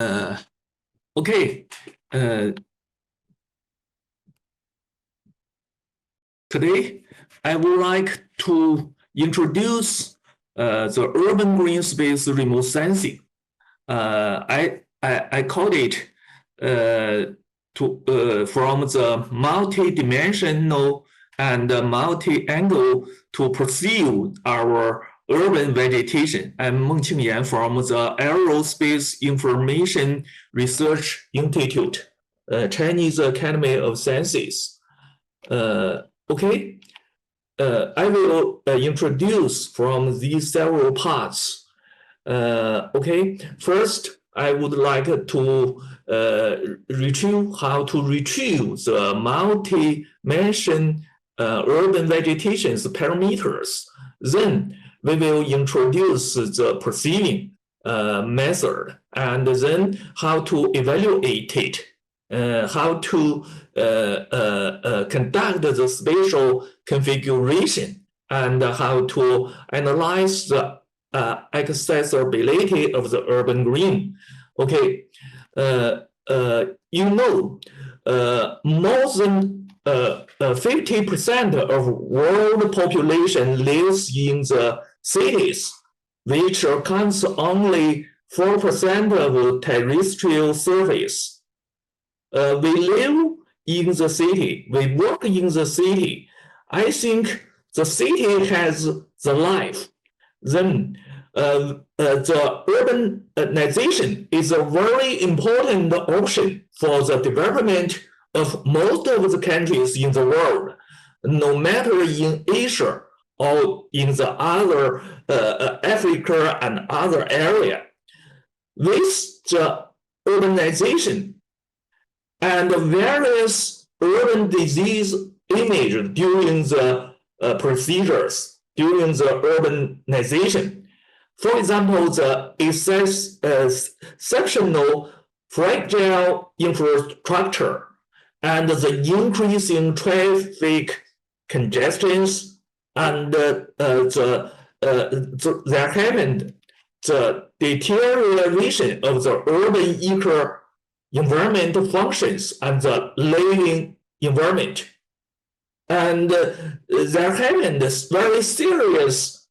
Okay. Today, I would like to introduce the urban green space remote sensing. I called it from the multi-dimensional and multi-angle to perceive our urban vegetation. I'm Meng Qingyan from the Aerospace Information Research Institute, Chinese Academy of Sciences. Okay, I will introduce from these several parts. Okay, first, I would like to retrieve how to retrieve the multi-dimension urban vegetation's parameters. Then we will introduce the perceiving method, and then how to evaluate it, how to conduct the spatial configuration, and how to analyze the accessibility of the urban green. Okay, more than 50% of world population lives in the cities, which accounts only 4% of terrestrial surface. We live in the city, we work in the city. I think the city has the life. Then the urbanization is a very important option for the development of most of the countries in the world, no matter in Asia or in the other Africa and other area. With the urbanization and various urban disease images during the procedures, during the urbanization. For example, the exceptional fragile infrastructure and the increasing traffic congestions, and there happened the deterioration of the urban eco-environment functions and the living environment. And there happened very serious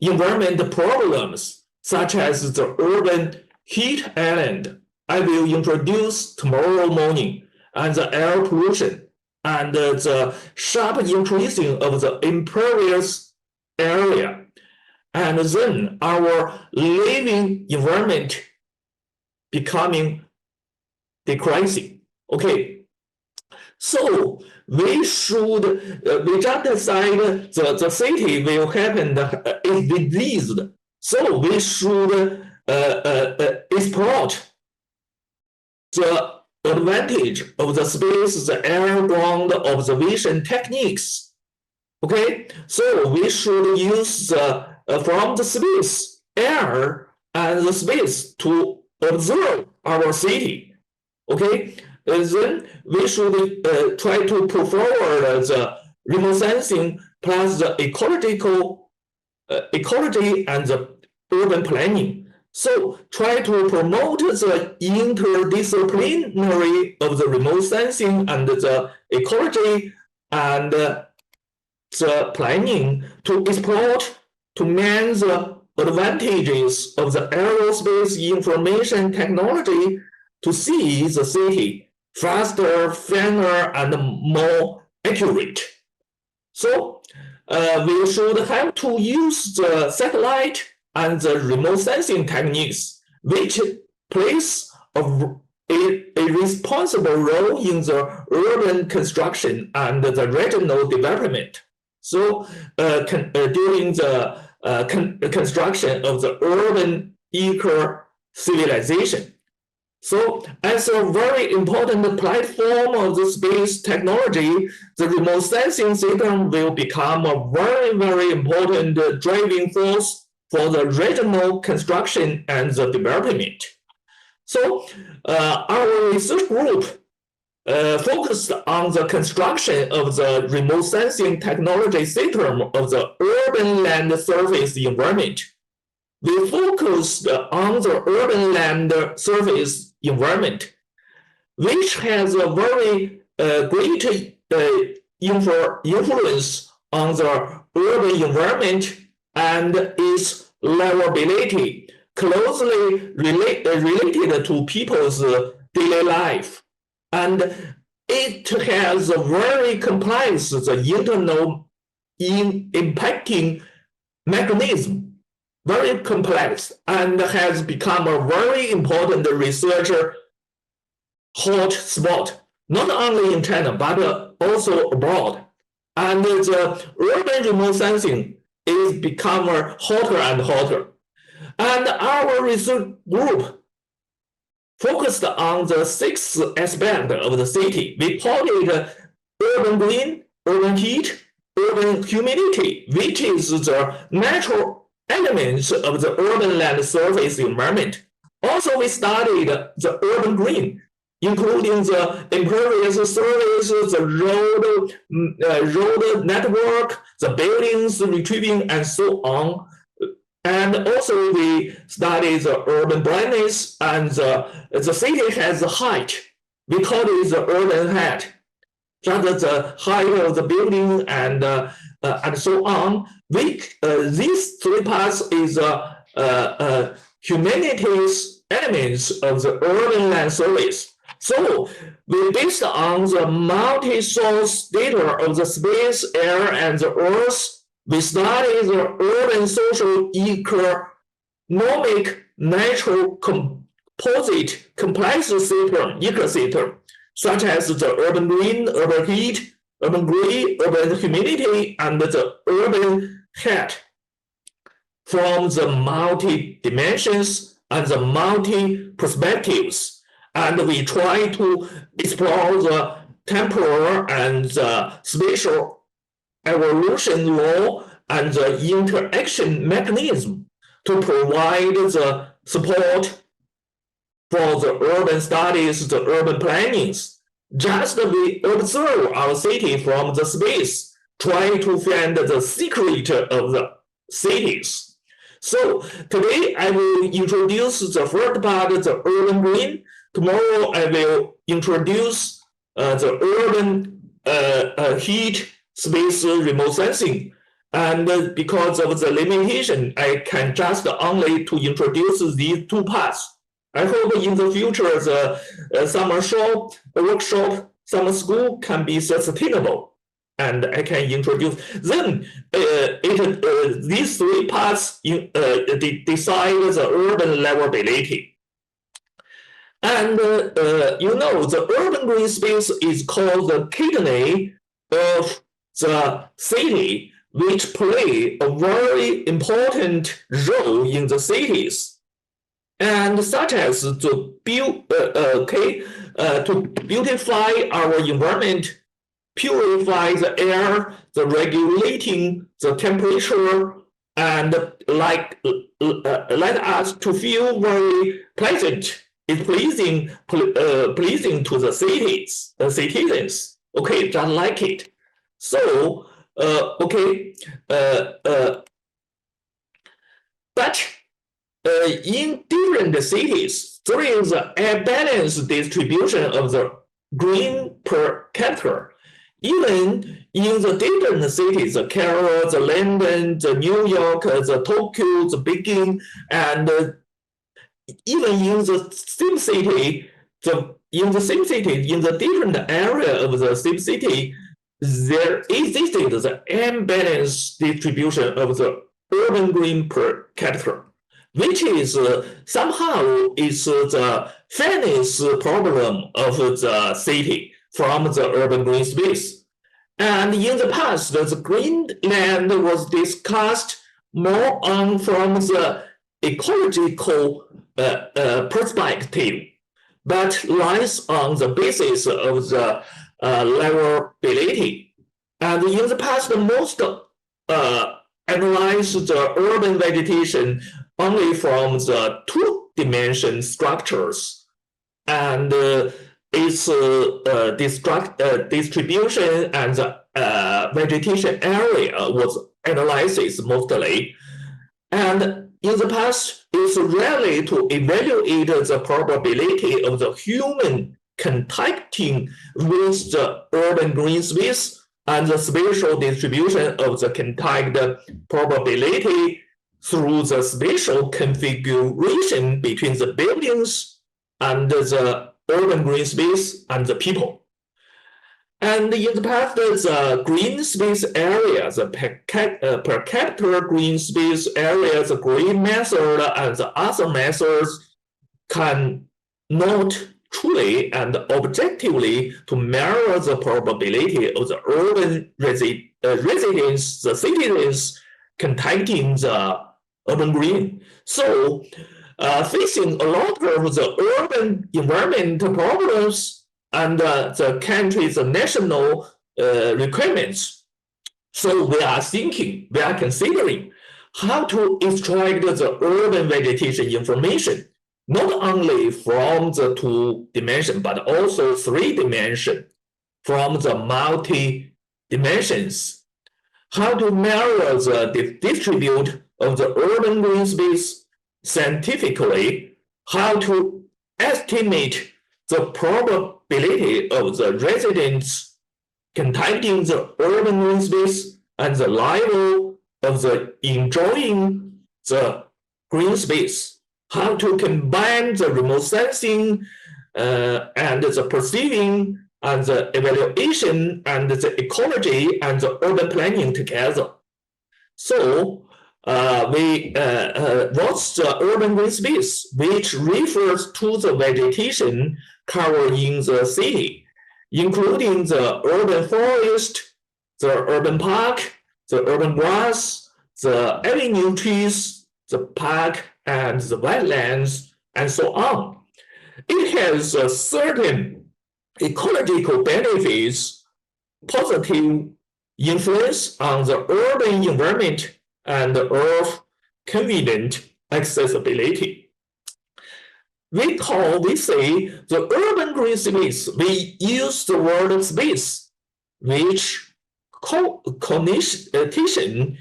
environment problems, such as the urban heat island I will introduce tomorrow morning, and the air pollution, and the sharp increasing of the impervious area, and then our living environment becoming decreasing. Okay, so we should, we just decide the city will happen is diseased. So we should exploit the advantage of the space, the air-ground observation techniques. Okay, so we should use from the space, air, and the space to observe our city. Okay, then we should try to put forward the remote sensing plus the ecology and the urban planning. So try to promote the interdisciplinary of the remote sensing and the ecology and the planning to exploit, to manage the advantages of the aerospace information technology to see the city faster, finer, and more accurate. So we should have to use the satellite and the remote sensing techniques, which plays a responsible role in the urban construction and the regional development. So during the construction of the urban eco-civilization. So as a very important platform of the space technology, the remote sensing system will become a very, very important driving force for the regional construction and the development. So our research group focused on the construction of the remote sensing technology system of the urban land surface environment. We focused on the urban land surface environment, which has a very great influence on the urban environment and its livability closely related to people's daily life. And it has a very complex internal impacting mechanism, very complex, and has become a very important research hot spot, not only in China, but also abroad. And the urban remote sensing is becoming hotter and hotter. And our research group focused on the 6th aspect of the city. We call it urban green, urban heat, urban humidity, which is the natural elements of the urban land surface environment. Also, we studied the urban green, including the impervious surface, the road network, the buildings retrieving, and so on. And also we study the urban brightness, and the city has a height. We call it the urban height. Just the height of the building and so on. These three parts is humanities elements of the urban land surface. So we based on the multi-source data of the space, air, and the earth. We study the urban social economic natural composite complex system, ecosystem, such as the urban green, urban heat, urban gray, urban humidity, and the urban height from the multi-dimensions and the multi-perspectives. And we try to explore the temporal and the spatial evolution law and the interaction mechanism to provide the support for the urban studies, the urban plannings. Just we observe our city from the space, try to find the secret of the cities. So today I will introduce the first part, the urban green. Tomorrow I will introduce the urban heat space remote sensing. And because of the limitation, I can just only to introduce these two parts. I hope in the future the summer workshop, summer school can be sustainable, and I can introduce. Then these three parts decide the urban livability. And the urban green space is called the kidney of the city, which play a very important role in the cities, and such as to beautify our environment, purify the air, the regulating the temperature, and let us to feel very pleasant. It's pleasing to the citizens. Okay, just like it. So, but in different cities, there is a balanced distribution of the green per capita. Even in the different cities, the Cairo, the London, the New York, the Tokyo, the Beijing, and even in the same city, in the different area of the same city, there existed the unbalanced distribution of the urban green per capita, which is somehow is the fairness problem of the city from the urban green space. And in the past, the green land was discussed more on from the ecological perspective, but lies on the basis of the livability. And in the past, most analyzed the urban vegetation only from the two-dimension structures, and its distribution and the vegetation area was analyzed mostly. And in the past, it's rarely to evaluate the probability of the human contacting with the urban green space and the spatial distribution of the contact probability through the spatial configuration between the buildings and the urban green space and the people. And in the past, the green space area, the per capita green space area, the green method and the other methods can not truly and objectively to measure the probability of the urban residents, the citizens contacting the urban green. So facing a lot of the urban environment problems and the country's national requirements. So we are considering how to extract the urban vegetation information, not only from the 2 dimension, but also 3 dimension, from the multi dimensions. How to measure the distribute of the urban green space scientifically, how to estimate the probability of the residents contacting the urban green space and the level of the enjoying the green space, how to combine the remote sensing and the perceiving and the evaluation and the ecology and the urban planning together. So we what's the urban green space, which refers to the vegetation covered in the city, including the urban forest, the urban park, the urban grass, the avenue trees, the park, and the wetlands, and so on. It has a certain ecological benefits, positive influence on the urban environment, and of convenient accessibility. We say the urban green space, we use the word space, which connotation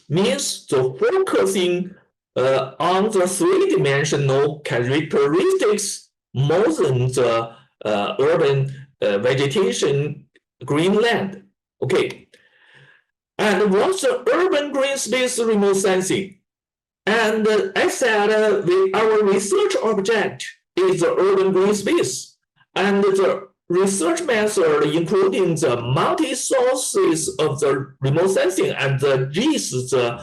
means the focusing on the 3-dimensional characteristics more than the urban vegetation green land. Okay. And what's the urban green space remote sensing? And I said our research object is the urban green space. And the research method, including the multi-sources of the remote sensing and the GIS, the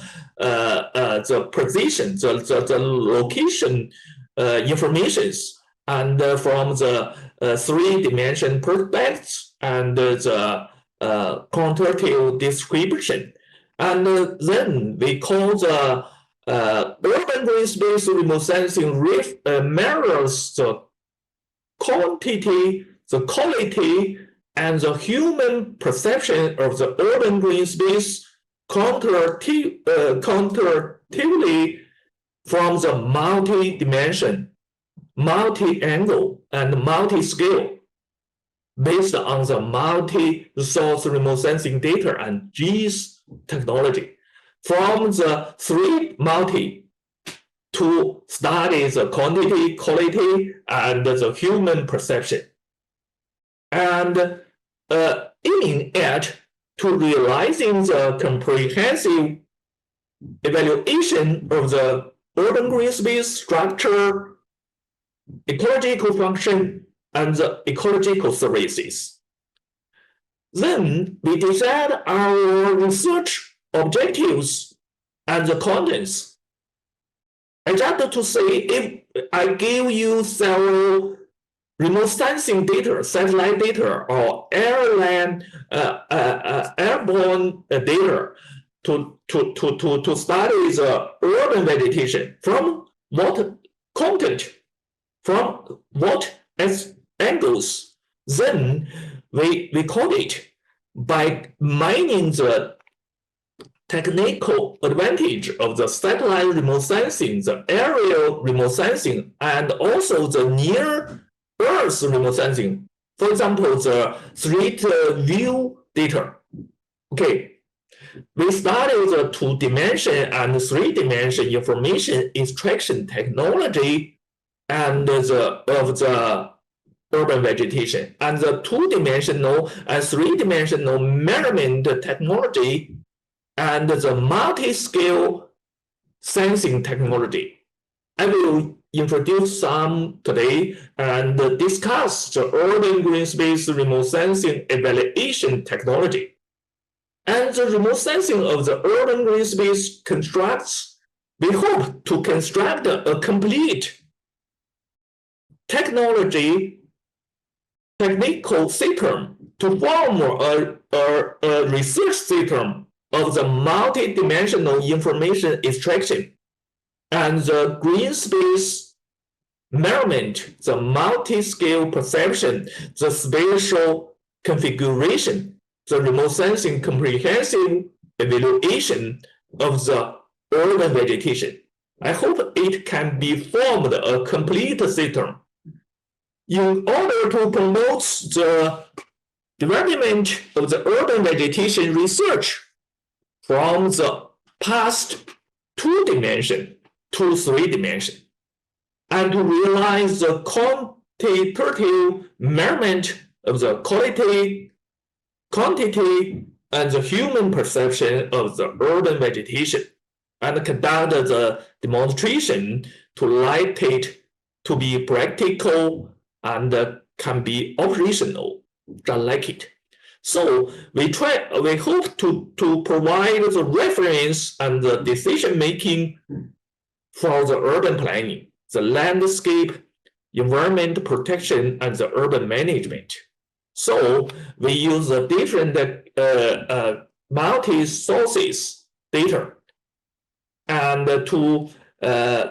position, the location informations, and from the 3-dimension perspectives and the quantitative description. And then we call the urban green space remote sensing mirrors the quantity, the quality, and the human perception of the urban green space counteractively from the multi-dimension, multi-angle, and multi-scale, based on the multi-source remote sensing data and GIS technology. From the 3 multi to study the quantity, quality, and the human perception. And aiming at to realizing the comprehensive evaluation of the urban green space structure, ecological function, and the ecological services. Then we decide our research objectives and the contents. I just to say, if I give you several remote sensing data, satellite data, or airborne data to study the urban vegetation, from what content, from what angles, then we code it by mining the technical advantage of the satellite remote sensing, the aerial remote sensing, and also the near Earth remote sensing. For example, the street view data. Okay, We studied the 2-dimension and 3-dimension information extraction technology and of the urban vegetation, and the 2-dimensional and 3-dimensional measurement technology and the multi-scale sensing technology. I will introduce some today and discuss the urban green space remote sensing evaluation technology. And the remote sensing of the urban green space constructs, we hope to construct a complete technical system to form a research system of the multi-dimensional information extraction and the green space measurement, the multi-scale perception, the spatial configuration, the remote sensing comprehensive evaluation of the urban vegetation. I hope it can be formed a complete system. In order to promote the development of the urban vegetation research from the past 2-dimension to 3-dimension, and to realize the quantitative measurement of the quality, quantity, and the human perception of the urban vegetation, and conduct the demonstration to let it to be practical and can be operational, just like it. So we hope to provide the reference and the decision making for the urban planning, the landscape, environment protection, and the urban management. So we use the different multi-sources data and to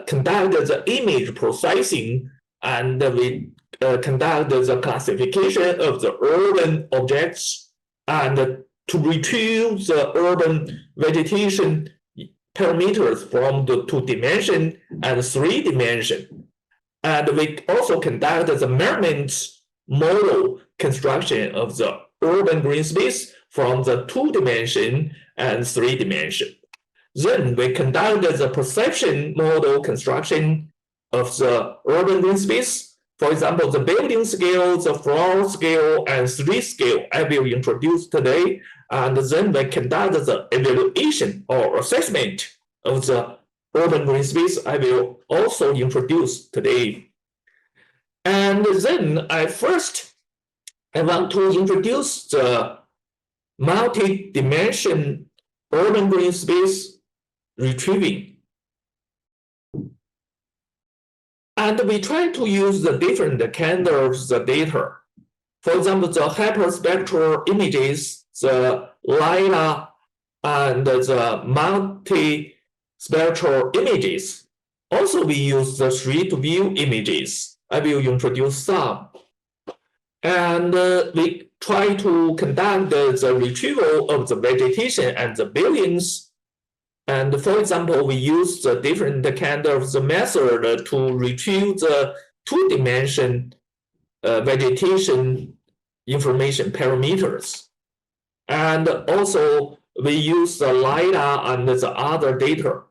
conduct the image processing, and we conduct the classification of the urban objects and to retrieve the urban vegetation parameters from the 2-dimension and 3-dimension. And we also conduct the measurements model construction of the urban green space from the 2-dimension and 3-dimension. Then we conduct the perception model construction of the urban green space. For example, the building scale, the floor scale, and street scale I will introduce today. And then we conduct the evaluation or assessment of the urban green space I will also introduce today. And then I want to introduce the multi-dimension urban green space retrieving. And we try to use the different kind of the data. For example, the hyperspectral images, the LiDAR, and the multi-spectral images. Also, we use the street view images. I will introduce some. And we try to conduct the retrieval of the vegetation and the buildings. And for example, we use the different kind of the method to retrieve the 2-dimension vegetation information parameters. And also, we use the LiDAR and the other data.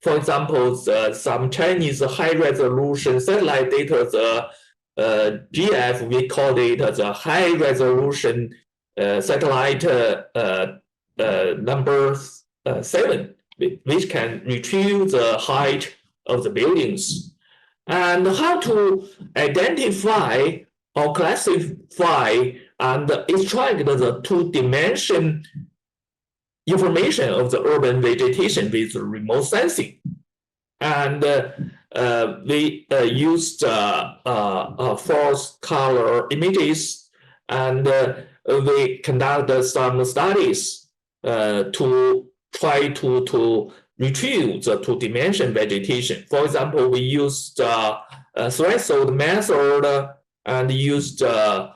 For example, some Chinese high-resolution satellite data, the GF, we call it the high-resolution satellite number 7. Which can retrieve the height of the buildings. And how to identify or classify and extract the 2-dimension information of the urban vegetation with remote sensing. And we used false color images, and we conducted some studies to try to retrieve the 2-dimension vegetation. For example, we used threshold method and used OTSU,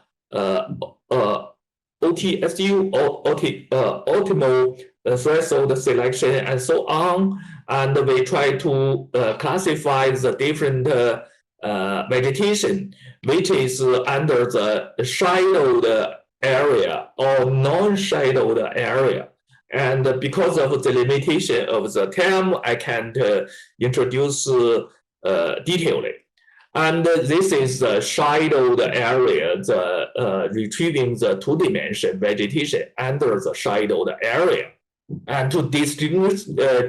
optimal threshold selection, and so on. And we try to classify the different vegetation, which is under the shadowed area or non-shadowed area. And because of the limitation of the time, I can't introduce detailedly. And this is the shadowed area, the retrieving the two-dimension vegetation under the shadowed area. And to distinguish the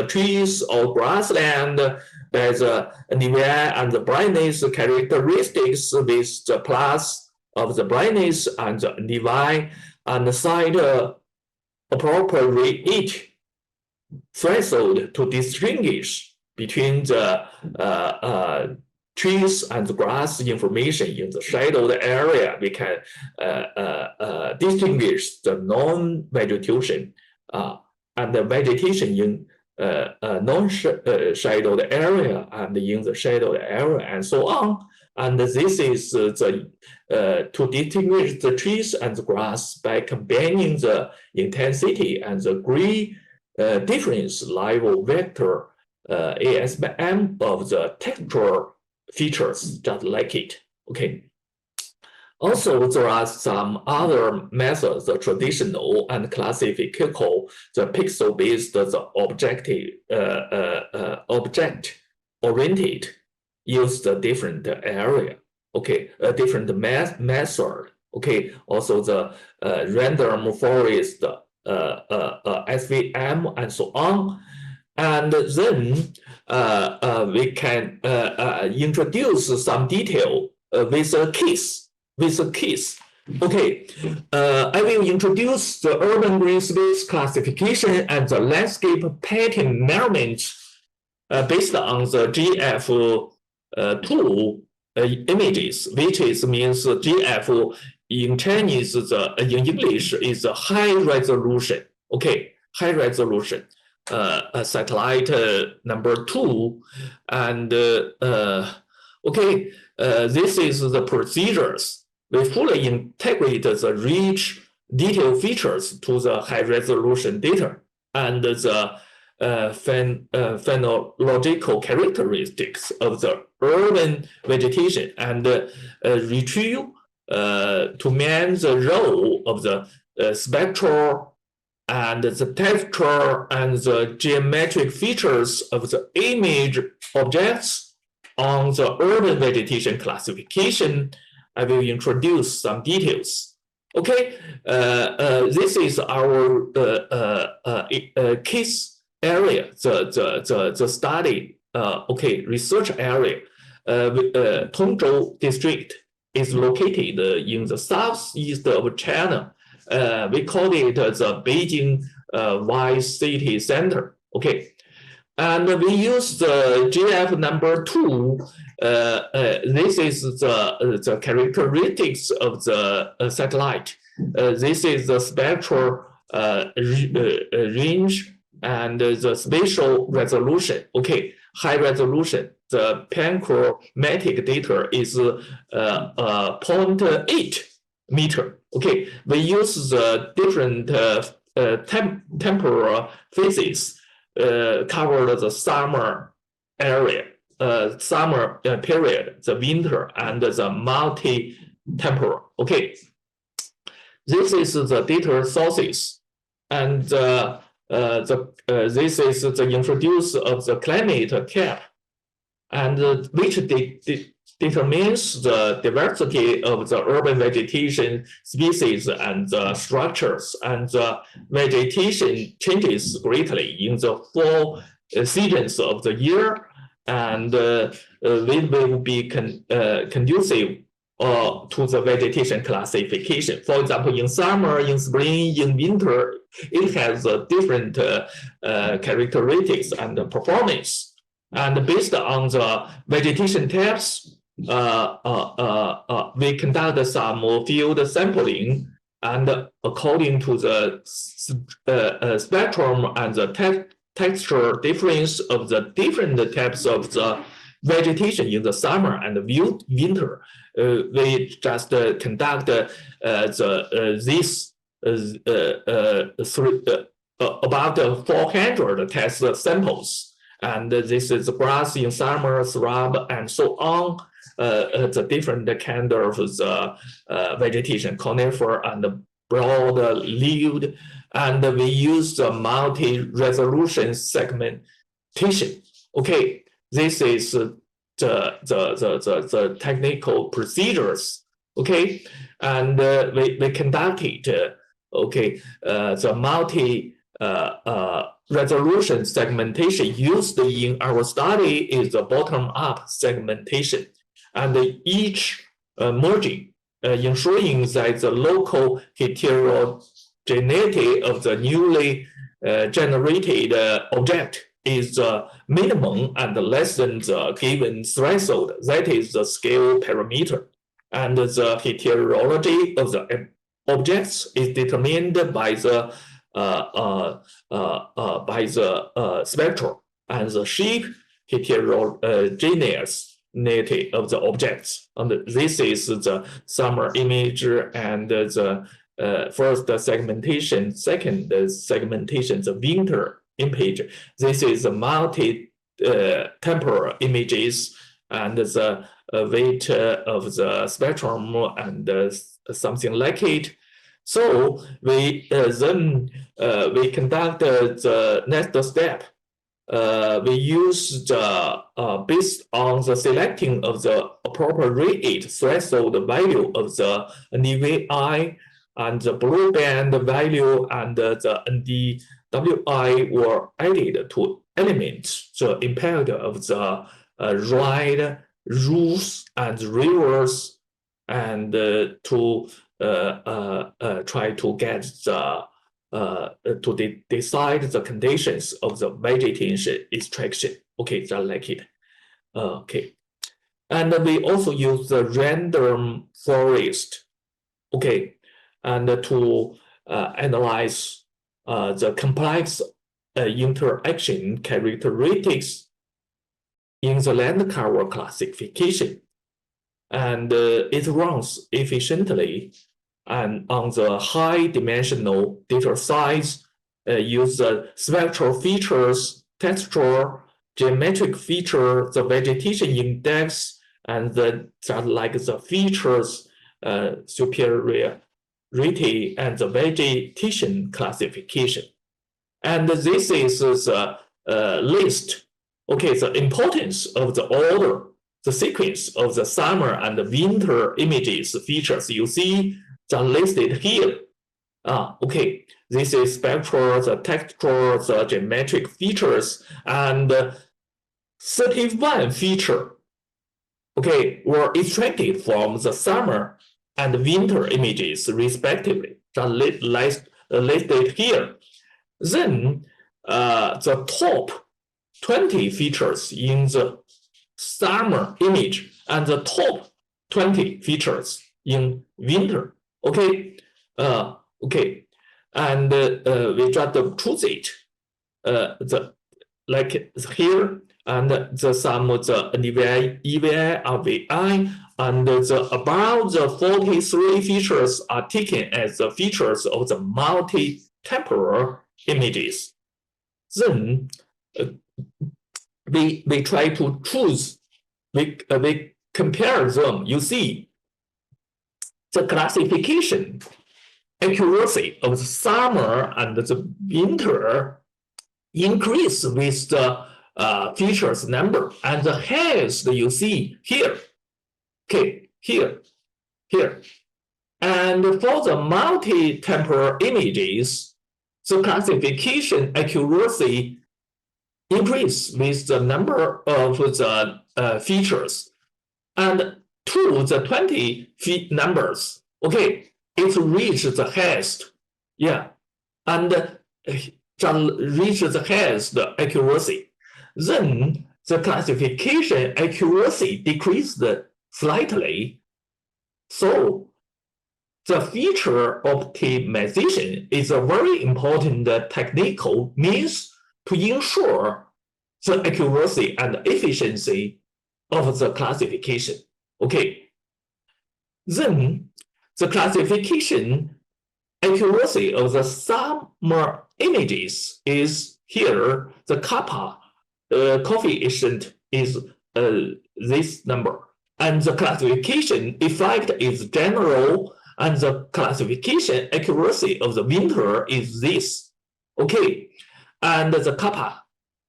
trees or grassland by the NVI and the brightness characteristics with the plus of the brightness and the NVI and set appropriate threshold to distinguish between the trees and the grass information in the shadowed area. We can distinguish the non-vegetation and the vegetation in non-shadowed area and in the shadowed area and so on. And this is to distinguish the trees and the grass by combining the intensity and the gray difference level vector ASM of the texture features, just like it. Okay. Also, there are some other methods, the traditional and classical, the pixel-based, the object-oriented, use the different area. Okay, a different method. Okay, also the random forest, SVM, and so on. And then we can introduce some detail with a case. Okay, I will introduce the urban green space classification and the landscape pattern measurement based on the GF2 images, which means GF in Chinese, in English is a high resolution. Okay, high resolution. Satellite number 2, and okay, this is the procedures. We fully integrate the rich detail features to the high resolution data and the phenological characteristics of the urban vegetation and retrieve to man the role of the spectral and the texture and the geometric features of the image objects on the urban vegetation classification. I will introduce some details. Okay, this is our case area, the study, okay, research area. Tongzhou district is located in the southeast of China. We call it the Beijing Wise City Center. Okay, and we use the GF number 2. This is the characteristics of the satellite. This is the spectral range and the spatial resolution. Okay, high resolution. The panchromatic data is 0.8 meter. Okay, we use the different temporal phases cover the summer area, summer period, the winter, and the multi-temporal. Okay, this is the data sources, and this is the introduce of the climate cap, and which determines the diversity of the urban vegetation species and the structures, and the vegetation changes greatly in the 4 seasons of the year, and it will be conducive to the vegetation classification. For example, in summer, in spring, in winter, it has different characteristics and performance. And based on the vegetation types, we conduct some field sampling, and according to the spectrum and the texture difference of the different types of the vegetation in the summer and the winter, we just conduct about 400 test samples. And this is grass in summer, shrub, and so on. The different kind of the vegetation, conifer and broad-leaved and we use the multi-resolution segmentation. Okay, this is the technical procedures. Okay, and we conducted the multi resolution segmentation used in our study is the bottom-up segmentation, and each merging ensuring that the local heterogeneity of the newly generated object is minimum and less than the given threshold. That is the scale parameter. And the heterology of the objects is determined by the spectrum and the shape heterogeneity of the objects. And this is the summer image and the first segmentation, second segmentation, the winter image. This is the multi-temporal images and the weight of the spectrum and something like it. So we then we conduct the next step. We use the based on the selecting of the appropriate threshold value of the NDVI and the blue band value and the NDWI were added to eliminate the impact of the ride, roofs, and rivers, and to try to get the to decide the conditions of the vegetation extraction. Okay, just like it. Okay, and we also use the random forest. Okay, and to analyze the complex interaction characteristics in the land cover classification, and it runs efficiently and on the high dimensional data size, use the spectral features, texture, geometric feature, the vegetation index, and the features superiority and the vegetation classification. And this is the list. Okay, the importance of the order, the sequence of the summer and the winter images features you see are listed here. Okay, this is spectral, the texture, the geometric features, and 31 features, okay, were extracted from the summer and winter images respectively, listed here. Then the top 20 features in the summer image and the top 20 features in winter. Okay, okay, and we just choose it. Like here, and the sum of the NDVI, EVI, RVI, and about the 43 features are taken as the features of the multi-temporal images. Then we try to choose. We compare them. You see, the classification accuracy of the summer and the winter increase with the features number, and the highest you see here. Okay, here. And for the multi-temporal images, the classification accuracy increase with the number of the features, and to the 20 numbers. Okay, it reaches the highest, yeah, and reaches the highest accuracy. Then the classification accuracy decreased slightly. So the feature optimization is a very important technical means to ensure the accuracy and efficiency of the classification. Okay. Then the classification accuracy of the summer images is here. The kappa coefficient is this number, and the classification effect is general and the classification accuracy of the winter is this. Okay, and the kappa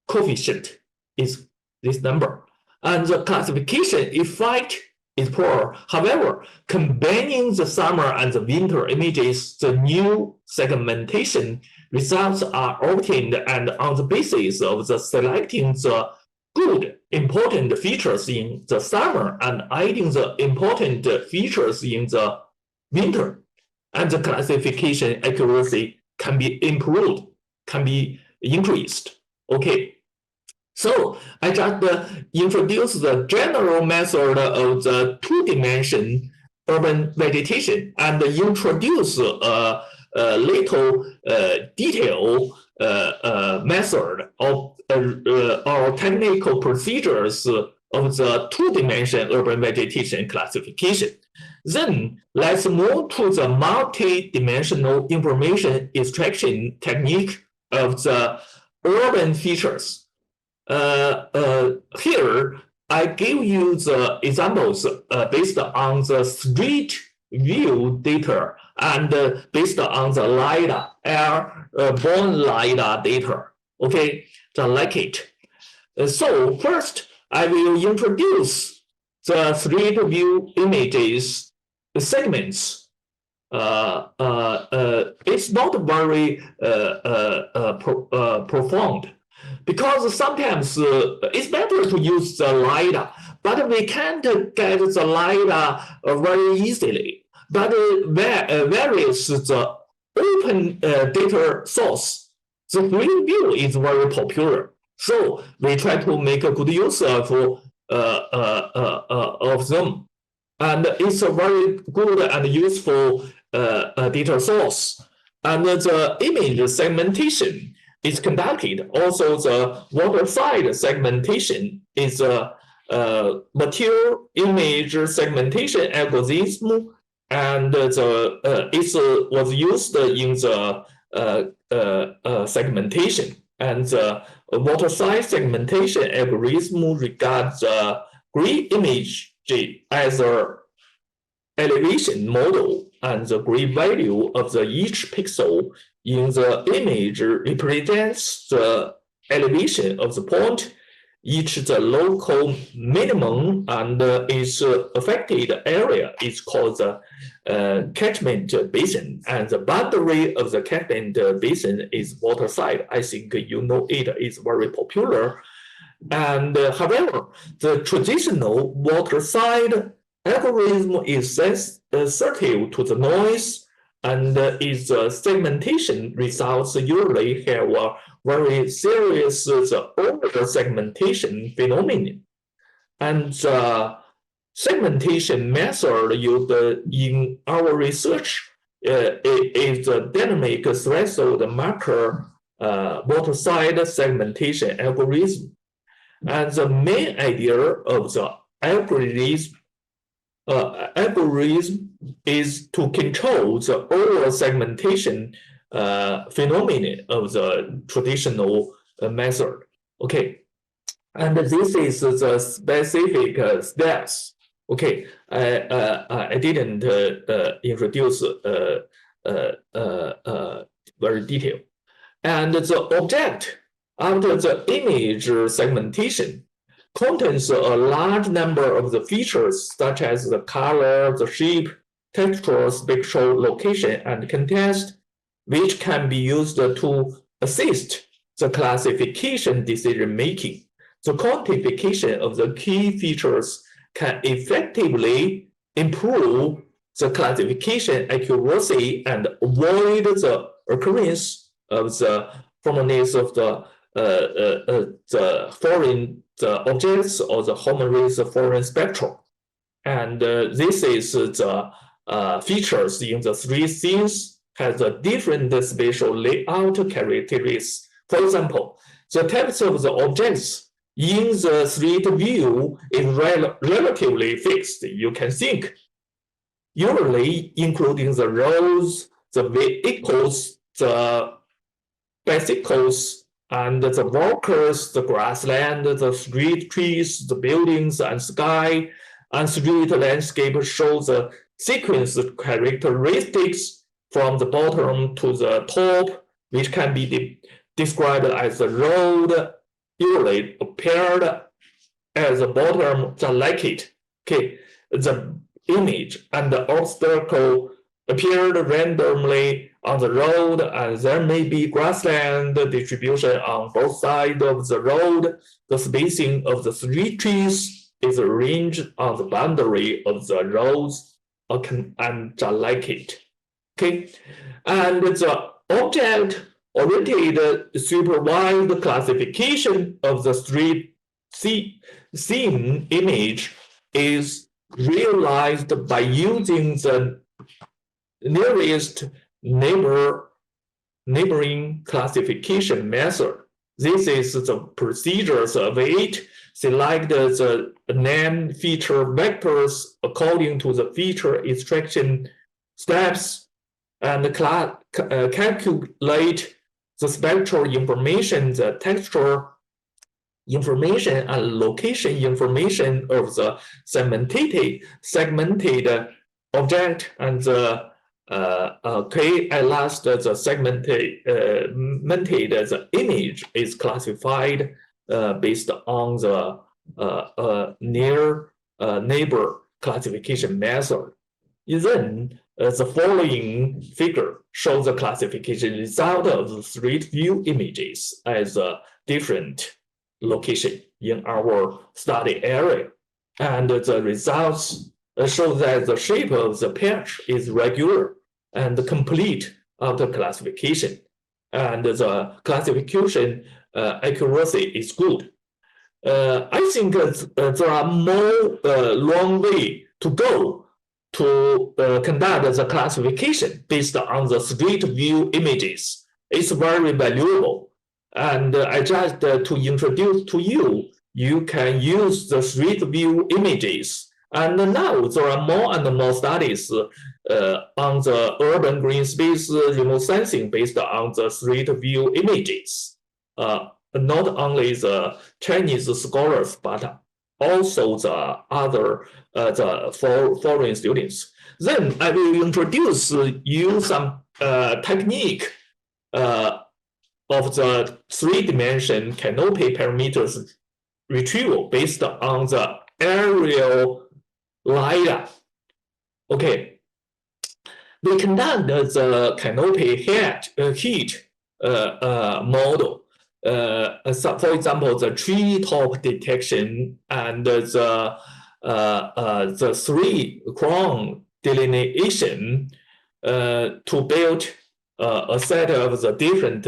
coefficient is this number, and the classification effect is poor. However, combining the summer and the winter images, the new segmentation results are obtained, and on the basis of the selecting the good important features in the summer and adding the important features in the winter, and the classification accuracy can be improved, can be increased. Okay, so I just introduced the general method of the two-dimension urban vegetation and introduce a little detail method of or technical procedures of the two-dimension urban vegetation classification. Then let's move to the multi-dimensional information extraction technique of the urban features. Here, I give you the examples based on the street view data and based on the LiDAR, airborne LiDAR data. Okay, so like it. So first, I will introduce the street view images segments. It's not very profound, because sometimes it's better to use the LiDAR, but we can't get the LiDAR very easily. But where is the open data source? The street view is very popular, so we try to make a good use of them. And it's a very good and useful data source. And the image segmentation is conducted. Also, the waterside segmentation is a material image segmentation algorithm, and it was used in the segmentation. And the waterside segmentation algorithm regards the grid image as an elevation model, and the grid value of each pixel in the image represents the elevation of the point, each the local minimum, and its affected area is called the catchment basin, and the boundary of the catchment basin is waterside. I think you know it is very popular. And however, the traditional waterside algorithm is sensitive to the noise, and its segmentation results usually have a very serious over segmentation phenomenon. And the segmentation method used in our research is the dynamic threshold marker waterside segmentation algorithm. And the main idea of the algorithm is to control the over segmentation phenomenon of the traditional method. Okay, and this is the specific steps. Okay, I didn't introduce very detailed. And the object after the image segmentation contains a large number of the features such as the color, the shape, texture, spatial location, and context, which can be used to assist the classification decision-making. The quantification of the key features can effectively improve the classification accuracy and avoid the occurrence of the formalness of the foreign objects or the homogeneous foreign spectrum. And this is the features in the three scenes has a different spatial layout characteristics. For example, the types of the objects in the street view is relatively fixed. You can think, usually including the roads, the vehicles, the bicycles, and the walkers, the grassland, the street trees, the buildings and sky, and street landscape shows the sequence characteristics from the bottom to the top, which can be described as the road usually appeared at the bottom, just like it. Okay, the image and the obstacle appeared randomly on the road, and there may be grassland distribution on both sides of the road. The spacing of the three trees is arranged on the boundary of the roads, and just like it. Okay, and the object-oriented supervised classification of the street scene image is realized by using the nearest neighboring classification method. This is the procedures of it. Select the named feature vectors according to the feature extraction steps and calculate the spectral information, the texture information, and location information of the segmented object, and the at last the segmented the image is classified based on the neighbor classification method. Then the following figure shows the classification result of the street view images as a different location in our study area, and the results show that the shape of the patch is regular and complete after classification, and the classification accuracy is good. I think there are more long way to go to conduct the classification based on the street view images. It's very valuable. And I just to introduce to you, you can use the street view images. And now there are more and more studies on the urban green space remote sensing based on the street view images. Not only the Chinese scholars, but also the other foreign students. Then I will introduce you some technique of the three-dimension canopy parameters retrieval based on the aerial LiDAR. Okay, we conduct the canopy heat model. So for example, the tree top detection and the three crown delineation to build a set of the different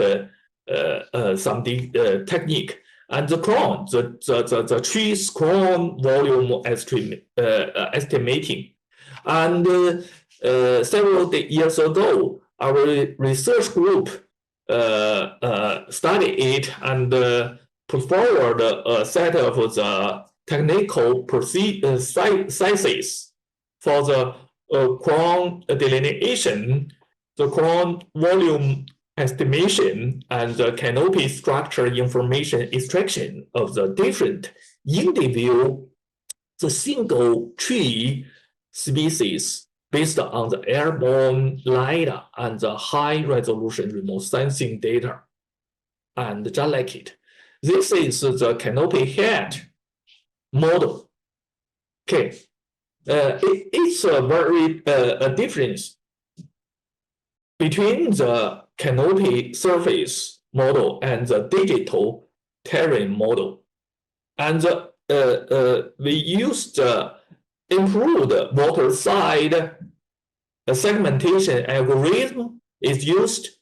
technique. And the crown, the tree's crown volume estimating. And several years ago, our research group studied it and put forward a set of the technical sizes for the crown delineation, the crown volume estimation, and the canopy structure information extraction of the different individual, the single tree species based on the airborne LiDAR and the high-resolution remote sensing data. And just like it, this is the canopy head model. Okay, it's a very a difference between the canopy surface model and the digital terrain model. And we used improved water side segmentation algorithm is used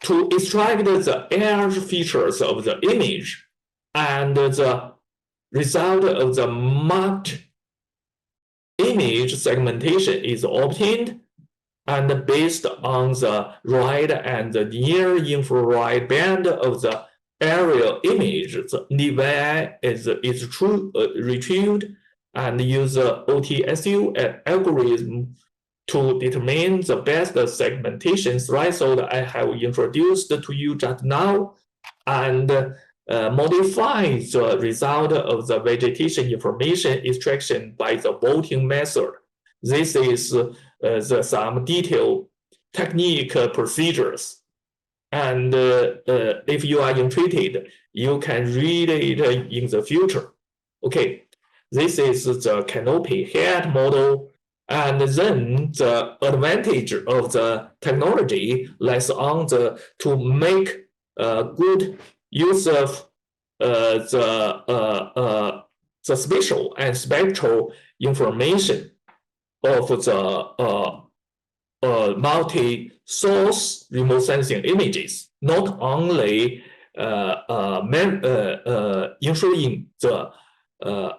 to extract the edge features of the image, and the result of the marked image segmentation is obtained, and based on the red and the near infrared band of the aerial image, the NVI is retrieved, and use the OTSU algorithm to determine the best segmentation threshold I have introduced to you just now, and modify the result of the vegetation information extraction by the voting method. This is some detailed technique procedures. And if you are interested, you can read it in the future. Okay, this is the canopy head model. And then the advantage of the technology lies on to make good use of the spatial and spectral information of the multi-source remote sensing images, not only ensuring the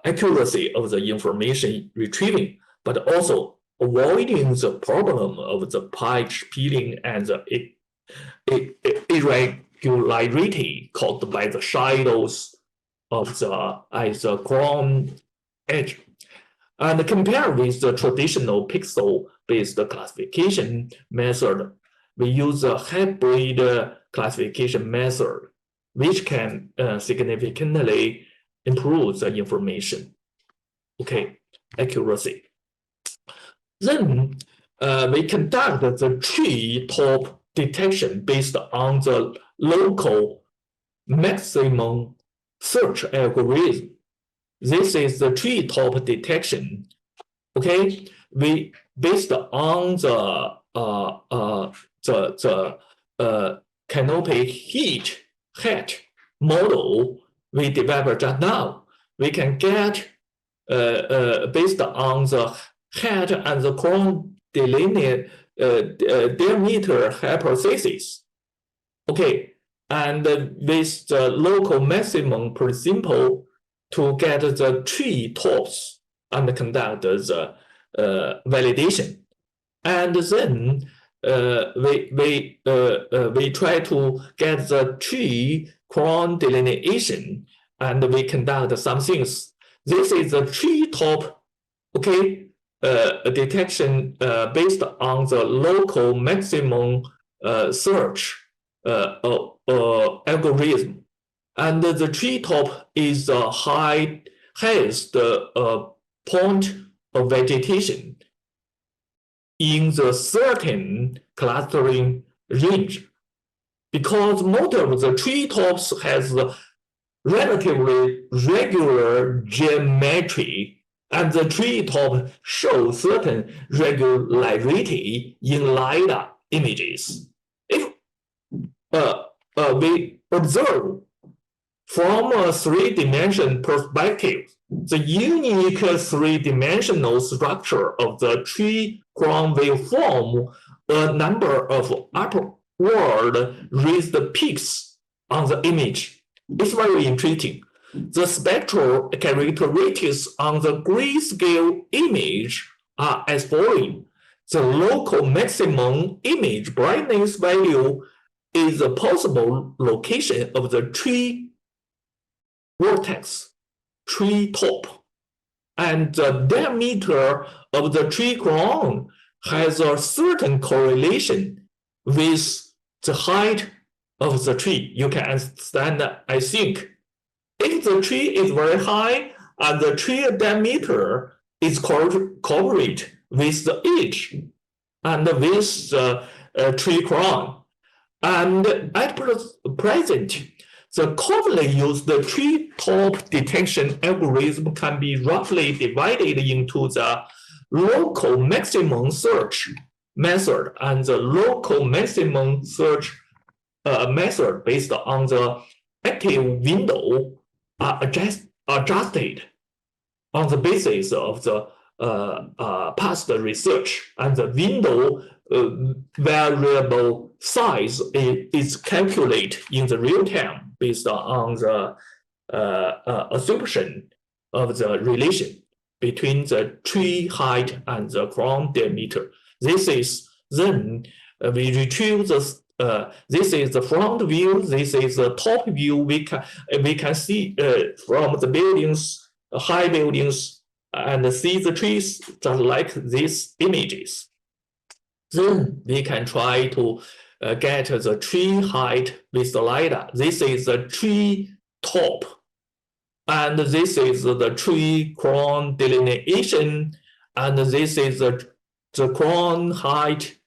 accuracy of the information retrieving, but also avoiding the problem of the page peeling and the irregularity caused by the shadows of the Chrome edge. And compared with the traditional pixel-based classification method, we use a hybrid classification method, which can significantly improve the information, okay, accuracy. Then we conduct the tree top detection based on the local maximum search algorithm. This is the tree top detection. Okay, we based on the canopy head model we developed just now. We can get based on the head and the cone diameter hypothesis. Okay, and with the local maximum principle to get the tree tops and conduct the validation. And then we try to get the tree crown delineation, and we conduct some things. This is the tree top, okay, detection based on the local maximum search algorithm. And the tree top is the highest point of vegetation in the certain clustering range, because most of the tree tops has relatively regular geometry, and the tree top shows certain regularity in LiDAR images. If we observe from a three-dimensional perspective, the unique three-dimensional structure of the tree crown will form a number of upward raised peaks on the image. It's very interesting. The spectral characteristics on the grayscale image are as following. The local maximum image brightness value is the possible location of the tree vertex, tree top, and the diameter of the tree crown has a certain correlation with the height of the tree. You can understand that, I think. If the tree is very high and the tree diameter is correlate with the edge and with the tree crown, and at present, the commonly used tree top detection algorithm can be roughly divided into the local maximum search method and the local maximum search method based on the active window are adjusted on the basis of the past research, and the window variable size is calculated in the real time based on the assumption of the relation between the tree height and the crown diameter. This is then we retrieve the this is the front view. This is the top view. We can see from the buildings, high buildings, and see the trees just like these images. Then we can try to get the tree height with the LiDAR. This is the tree top, and this is the tree crown delineation, and this is the crown height,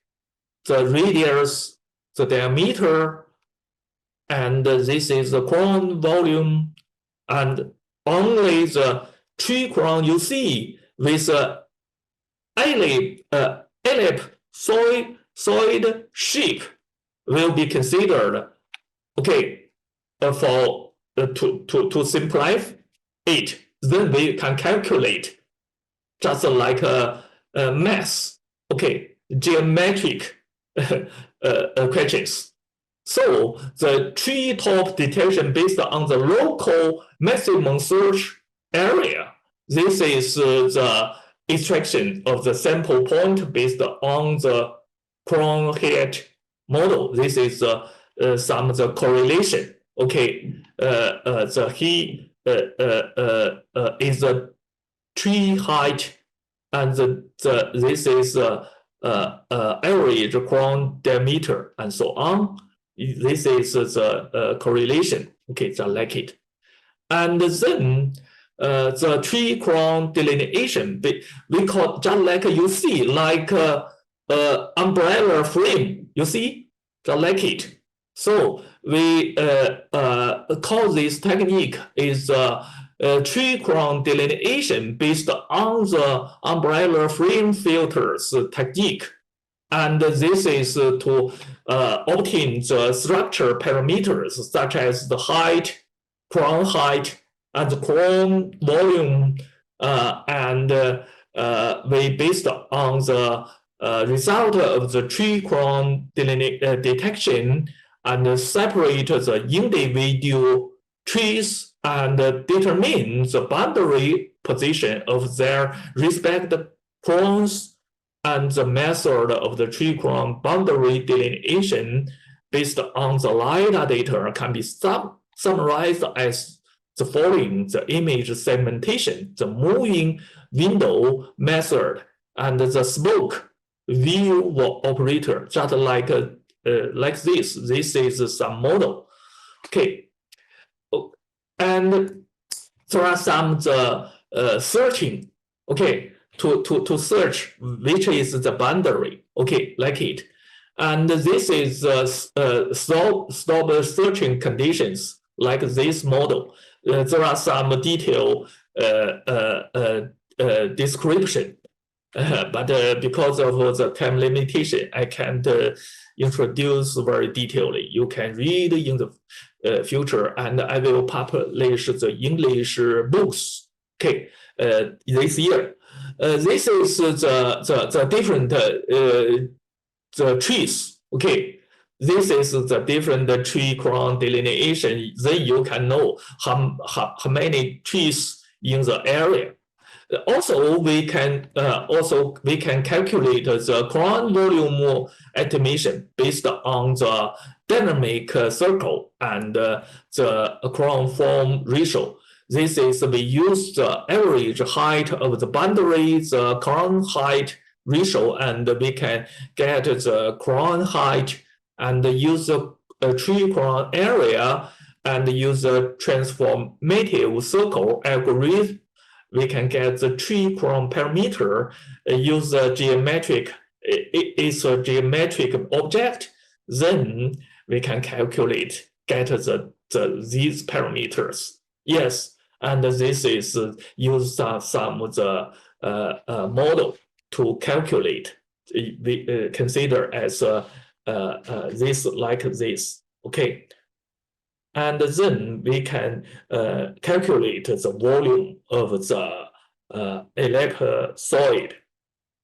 the radius, the diameter, and this is the crown volume, and only the tree crown you see with ellipsoid shape will be considered. Okay, for to simplify it, then we can calculate just like a math. Okay, geometric questions. So the tree top detection based on the local maximum search area. This is the extraction of the sample point based on the crown height model. This is some of the correlation. Okay, the he is the tree height, and this is average crown diameter, and so on. This is the correlation. Okay, just like it. And then the tree crown delineation, we call just like you see, like umbrella frame. You see, just like it. So we call this technique is tree crown delineation based on the umbrella frame filters technique. And this is to obtain the structure parameters such as the height, crown height, and the crown volume, and we based on the result of the tree crown detection and separate the individual trees and determine the boundary position of their respective crowns, and the method of the tree crown boundary delineation based on the LiDAR data can be summarized as the following: the image segmentation, the moving window method, and the smoke view operator, just like this. This is some model. Okay, and there are some searching. Okay, to search which is the boundary. Okay, like it. And this is stop searching conditions like this model. There are some detailed description, but because of the time limitation, I can't introduce very detailedly. You can read in the future, and I will publish the English books. Okay, this year. This is the different the trees. Okay, this is the different tree crown delineation. Then you can know how many trees in the area. Also, we can calculate the crown volume estimation based on the dynamic circle and the crown form ratio. This is we use the average height of the boundary, the crown height ratio, and we can get the crown height and use the tree crown area and use the transformative circle algorithm. We can get the tree crown parameter, use the geometric, it's a geometric object, then we can calculate, get these parameters. Yes, and this is use some of the model to calculate, we consider as this like this, okay. And then we can calculate the volume of the ellipsoid.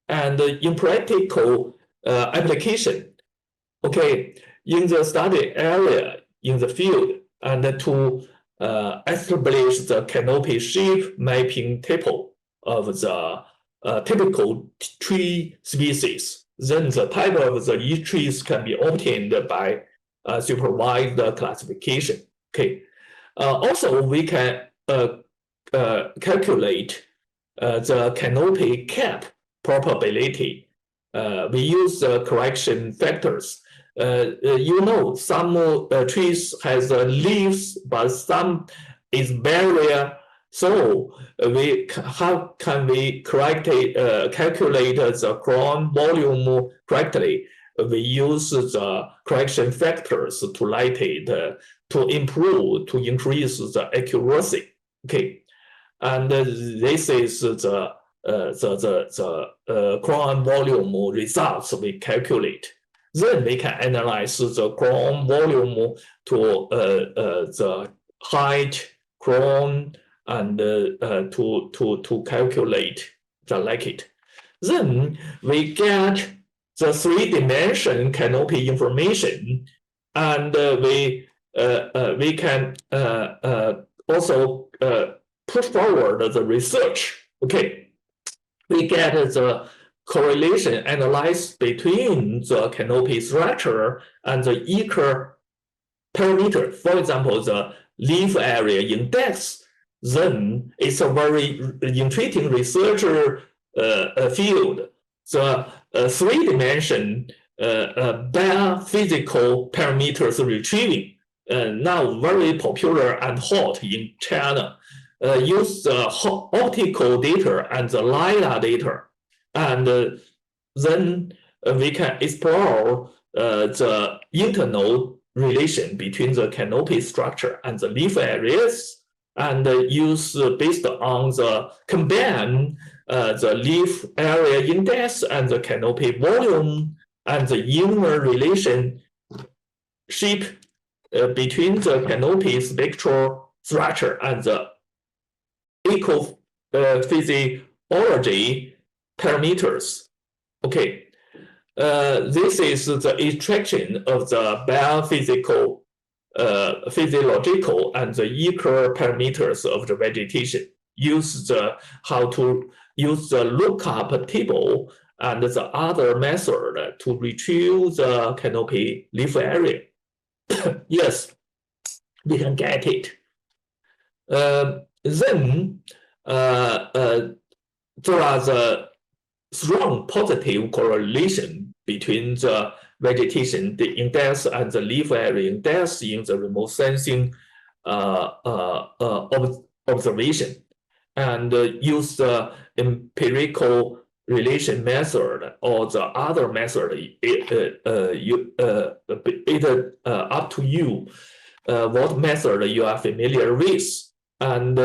And in practical application, okay, in the study area, in the field, and to establish the canopy shape mapping table of the typical tree species, then the type of the each trees can be obtained by supervised classification. Okay. Also, we can calculate the canopy cap probability. We use correction factors. You know, some trees has leaves, but some is barrier. So how can we calculate the Coulomb volume correctly? We use the correction factors to light it, to increase the accuracy. Okay, and this is the Coulomb volume results we calculate. Then we can analyze the Coulomb volume to the height, Coulomb, and to calculate the Likert. Then we get the three-dimension canopy information, and we can also push forward the research. Okay, we get the correlation analyzed between the canopy structure and the Ecker parameter. For example, the leaf area index. Then it's a very intriguing research field. The three-dimension biophysical parameters retrieving, now very popular and hot in China. Use the optical data and the LiDAR data, and then we can explore the internal relation between the canopy structure and the leaf areas, and use based on the combine the leaf area index and the canopy volume and the inner relationship between the canopy spectral structure and the ecophysiology parameters. Okay, this is the extraction of the biophysical, physiological, and the Ecker parameters of the vegetation. Use how to use the lookup table and the other method to retrieve the canopy leaf area. Yes, we can get it. Then there are the strong positive correlation between the vegetation, the index, and the leaf area index in the remote sensing observation, and use the empirical relation method or the other method. Up to you what method you are familiar with, and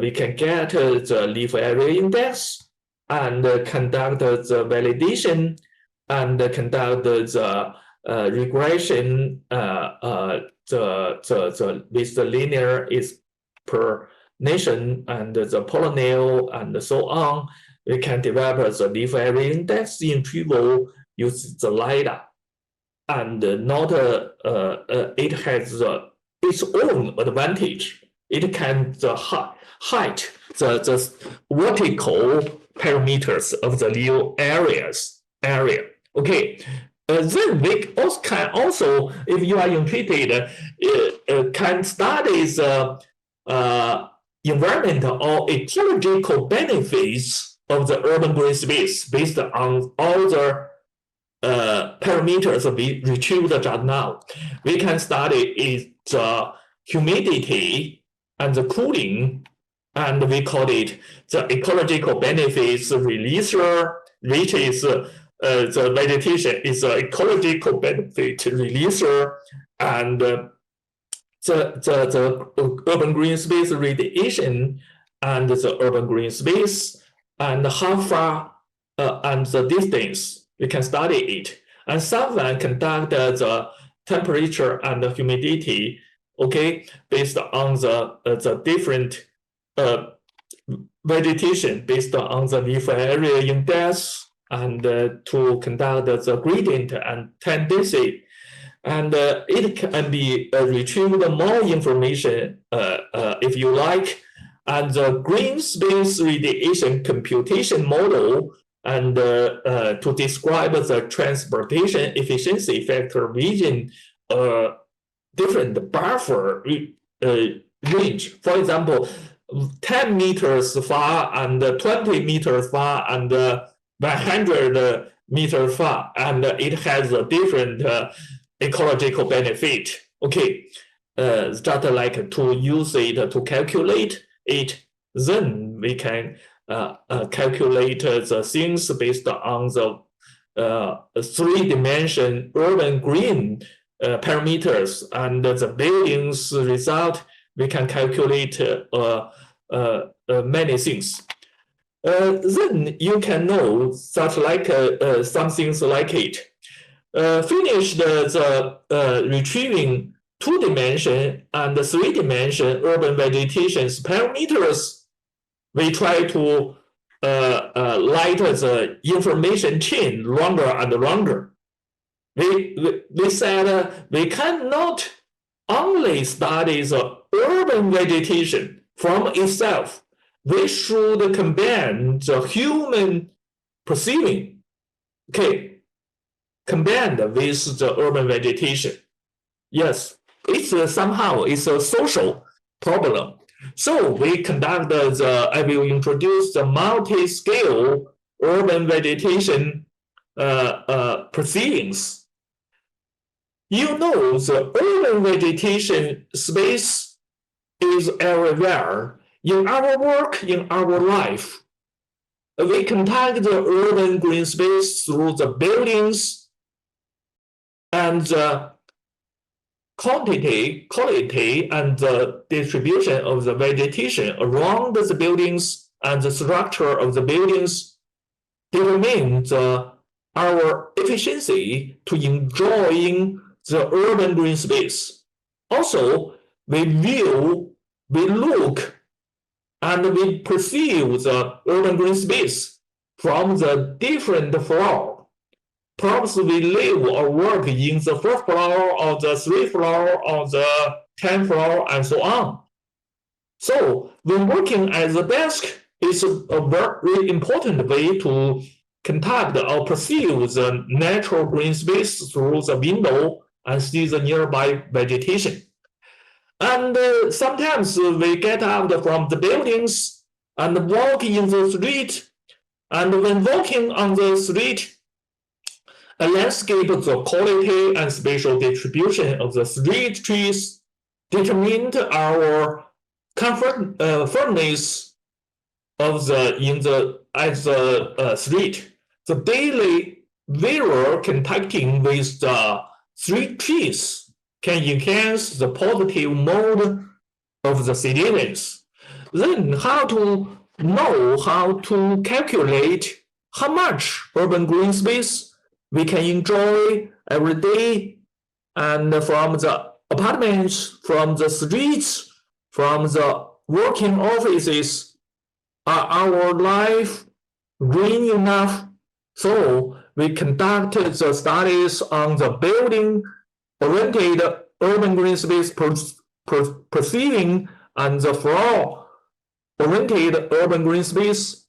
we can get the leaf area index and conduct the validation and conduct the regression with the linear explanation and the polynomial and so on. We can develop the leaf area index in trivial use the LiDAR, and not it has its own advantage. It can the height, the vertical parameters of the leaf area. Okay, then we also can also, if you are interested, can study the environmental or ecological benefits of the urban green space based on all the parameters we retrieved just now. We can study the humidity and the cooling, and we call it the ecological benefits releaser, which is the vegetation is the ecological benefit releaser, and the urban green space radiation and the urban green space, and how far and the distance we can study it. And someone conduct the temperature and the humidity, okay, based on the different vegetation based on the leaf area index, and to conduct the gradient and tendency. And it can be retrieved more information if you like. And the green space radiation computation model, and to describe the transportation efficiency factor within different buffer range. For example, 10 meters far and 20 meters far and 100 meters far, and it has a different ecological benefit. Okay, just like to use it to calculate it, then we can calculate the things based on the three-dimension urban green parameters, and the buildings result, we can calculate many things. Then you can know such like some things like it. Finish the retrieving two-dimension and three-dimension urban vegetation's parameters. We try to light the information chain longer and longer. We said we cannot only study the urban vegetation from itself. We should combine the human perceiving, okay, combined with the urban vegetation. Yes, somehow it's a social problem. So we conduct I will introduce the multi-scale urban vegetation proceedings. You know, the urban vegetation space is everywhere. In our work, in our life, we contact the urban green space through the buildings and the quality, and the distribution of the vegetation around the buildings and the structure of the buildings determine our efficiency to enjoying the urban green space. Also, we look and we perceive the urban green space from the different floor. Perhaps we live or work in the first floor or the 3rd floor or the 10th floor and so on. So when working at the desk is a very important way to contact or perceive the natural green space through the window and see the nearby vegetation. And sometimes we get out from the buildings and walk in the street. And when walking on the street, a landscape, the quality and spatial distribution of the street trees determined our comfortness of the street. The daily visual contacting with the street trees can enhance the positive mood of the citizens. Then how to know how to calculate how much urban green space we can enjoy every day, and from the apartments, from the streets, from the working offices, are our life green enough? So we conducted the studies on the building-oriented urban green space perceiving and the floor-oriented urban green space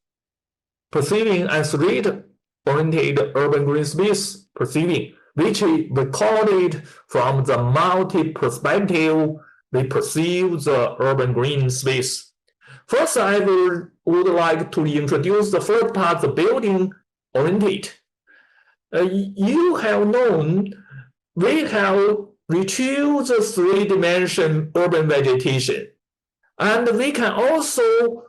perceiving and street-oriented urban green space perceiving, which we recorded from the multi-perspective we perceive the urban green space. First, I would like to introduce the first part, the building-oriented. You have known we have retrieved the three-dimension urban vegetation, and we can also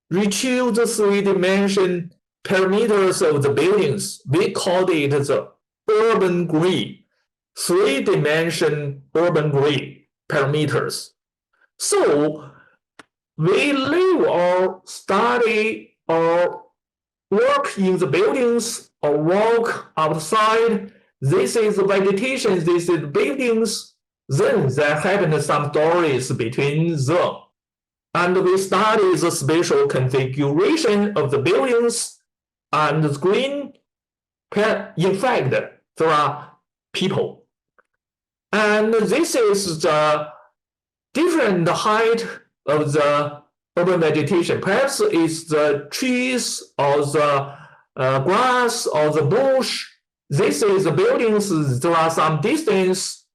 retrieve the three-dimension parameters of the buildings. We call it the urban green, three-dimension urban green parameters. So we live or study or work in the buildings or walk outside. This is the vegetation, this is the buildings. Then there happen some stories between them. And we study the spatial configuration of the buildings and the green. In fact, there are people. And this is the different height of the urban vegetation. Perhaps it's the trees or the grass or the bush. This is the buildings, there are some distance,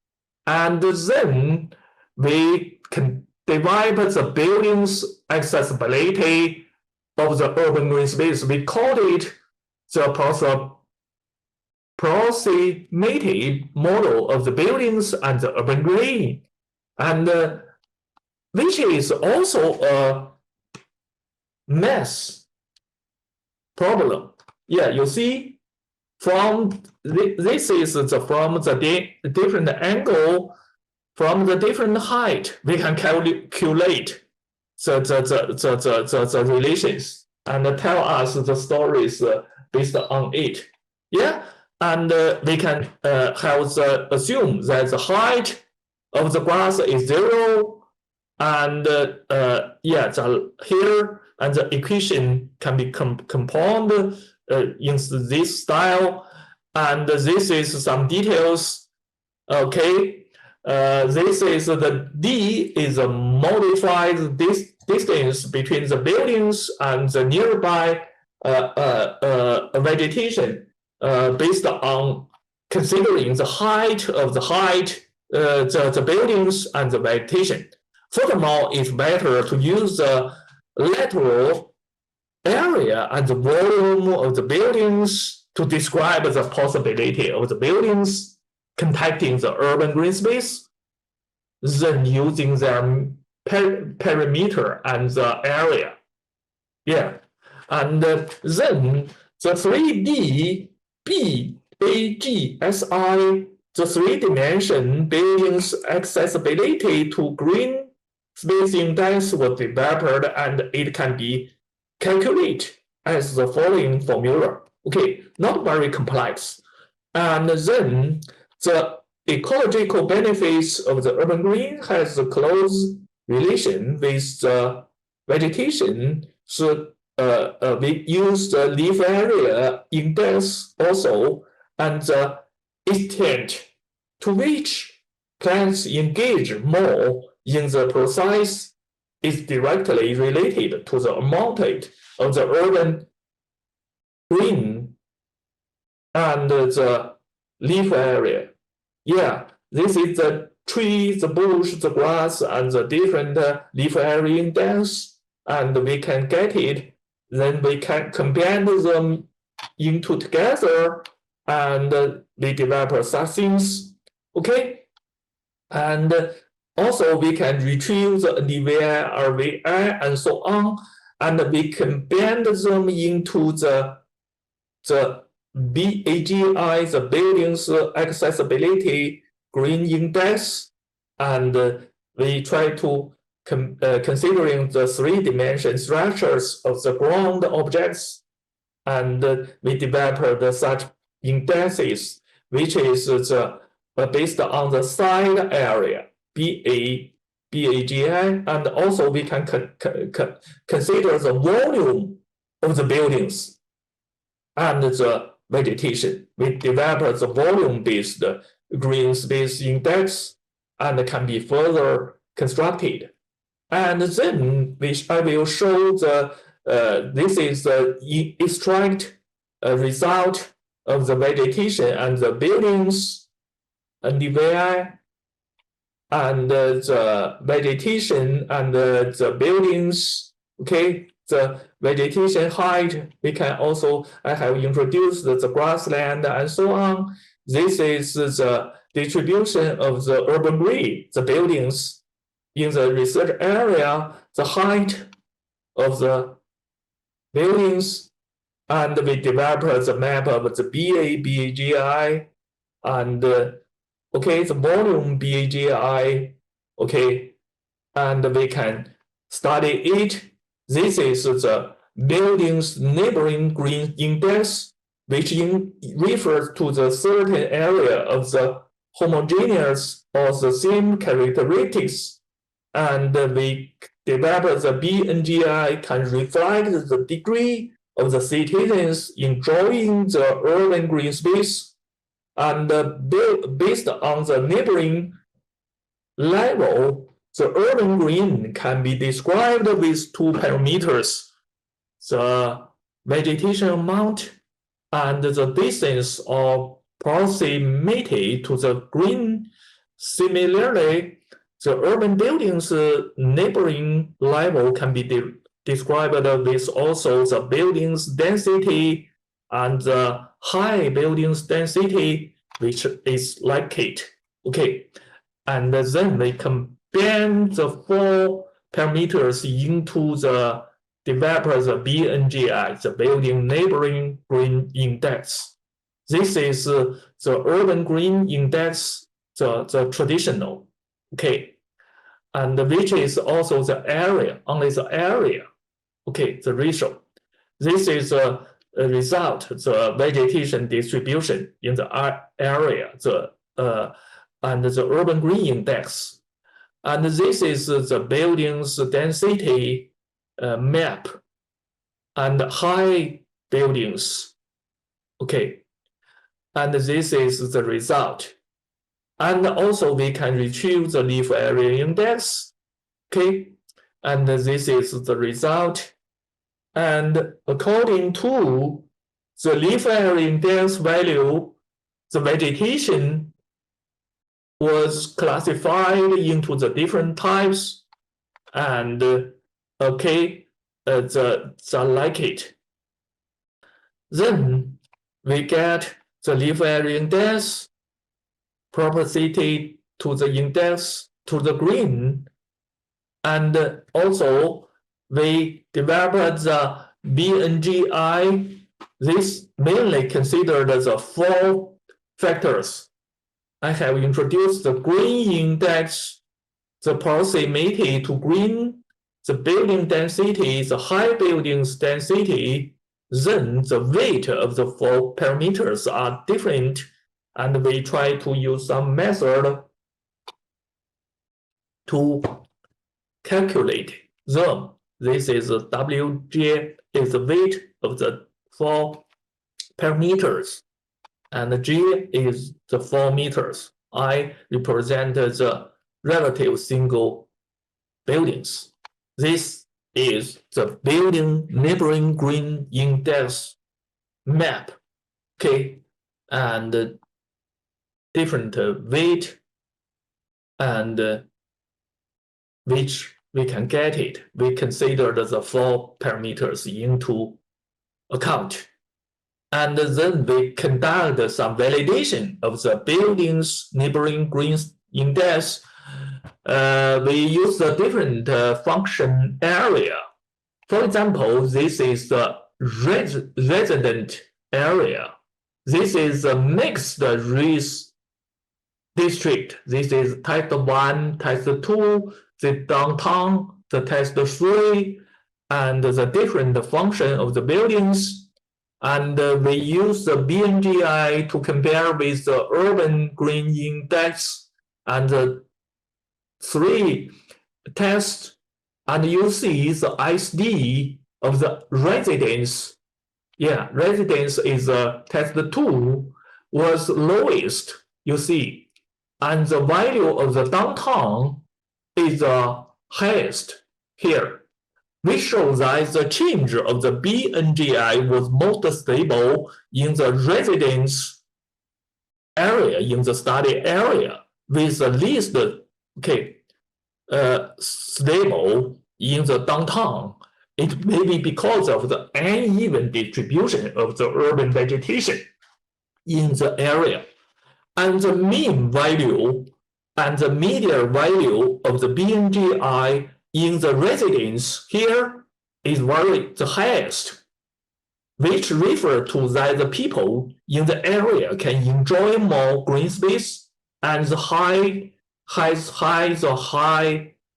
and then we can divide the buildings accessibility of the urban green space. We call it the approximative model of the buildings and the urban green. And which is also a math problem. Yeah, you see, from this is from the different angle, from the different height, we can calculate the relations and tell us the stories based on it. Yeah, and we can assume that the height of the grass is 0, and here and the equation can be compounded in this style, and this is some details. Okay, this is the D is a modified distance between the buildings and the nearby vegetation based on considering the height of the buildings and the vegetation. Furthermore, it's better to use the lateral area and the volume of the buildings to describe the possibility of the buildings contacting the urban green space, then using their perimeter and the area. Yeah, and then the 3D BAGSI, the three-dimension buildings accessibility to green space index was developed, and it can be calculated as the following formula. Okay, not very complex. And then the ecological benefits of the urban green has a close relation with the vegetation. So we use the leaf area index also, and the extent to which plants engage more in the process is directly related to the amount of the urban green and the leaf area. Yeah, this is the tree, the bush, the grass, and the different leaf area index, and we can get it. Then we can combine them into together, and we develop such things. Okay, and also we can retrieve the NDVI, RVI, and so on, and we combine them into the BAGI, the Buildings Accessibility Green Index, and we try to considering the three-dimension structures of the ground objects, and we develop such indexes, which is based on the side area, BAGI, and also we can consider the volume of the buildings and the vegetation. We develop the volume-based green space index and can be further constructed. And then I will show this is the extract result of the vegetation and the buildings and NDVI, and the vegetation and the buildings. Okay, the vegetation height, we can also, I have introduced the grassland and so on. This is the distribution of the urban green, the buildings in the research area, the height of the buildings, and we develop the map of the BAGI, and okay, the volume BAGI, okay, and we can study it. This is the buildings neighboring green index, which refers to the certain area of the homogeneous or the same characteristics, and we develop the BNGI can reflect the degree of the citizens enjoying the urban green space, and based on the neighboring level, the urban green can be described with two parameters: the vegetation amount and the distance of proximity to the green. Similarly, the urban buildings neighboring level can be described with also the buildings density and the high buildings density, which is like it. Okay, and then we bend the 4 parameters into the developer's BNGI, the building neighboring green index. This is the urban green index, the traditional, okay, and which is also the area, only the area, okay, the ratio. This is a result, the vegetation distribution in the area, and the urban green index. And this is the building's density map and high buildings, okay. And this is the result. And also we can retrieve the leaf area index, okay. And this is the result. And according to the leaf area index value, the vegetation was classified into the different types, and okay, the like it. Then we get the leaf area index, proportionate to the index to the green, and also we developed the BNGI. This mainly considered the 4 factors. I have introduced the green index, the proximity to green, the building density, the high buildings density. Then the weight of the 4 parameters are different, and we try to use some method to calculate them. This is WJ is the weight of the 4 parameters, and G is the 4 meters. I represent the relative single buildings. This is the building neighboring green index map, okay, and different weight, and which we can get it. We considered the 4 parameters into account. And then we conduct some validation of the building's neighboring green index. We use a different function area. For example, this is the resident area. This is a mixed race district. This is test 1, test 2, the downtown, the test 3, and the different function of the buildings. And we use the BNGI to compare with the urban green index and the 3 tests, and you see the ISD of the residence. Yeah, residence is test 2 was lowest, you see, and the value of the downtown is the highest here. We show that the change of the BNGI was most stable in the residence area, in the study area, with the least stable in the downtown. It may be because of the uneven distribution of the urban vegetation in the area. And the mean value and the median value of the BNGI in the residence here is the highest, which refers to that the people in the area can enjoy more green space, and the high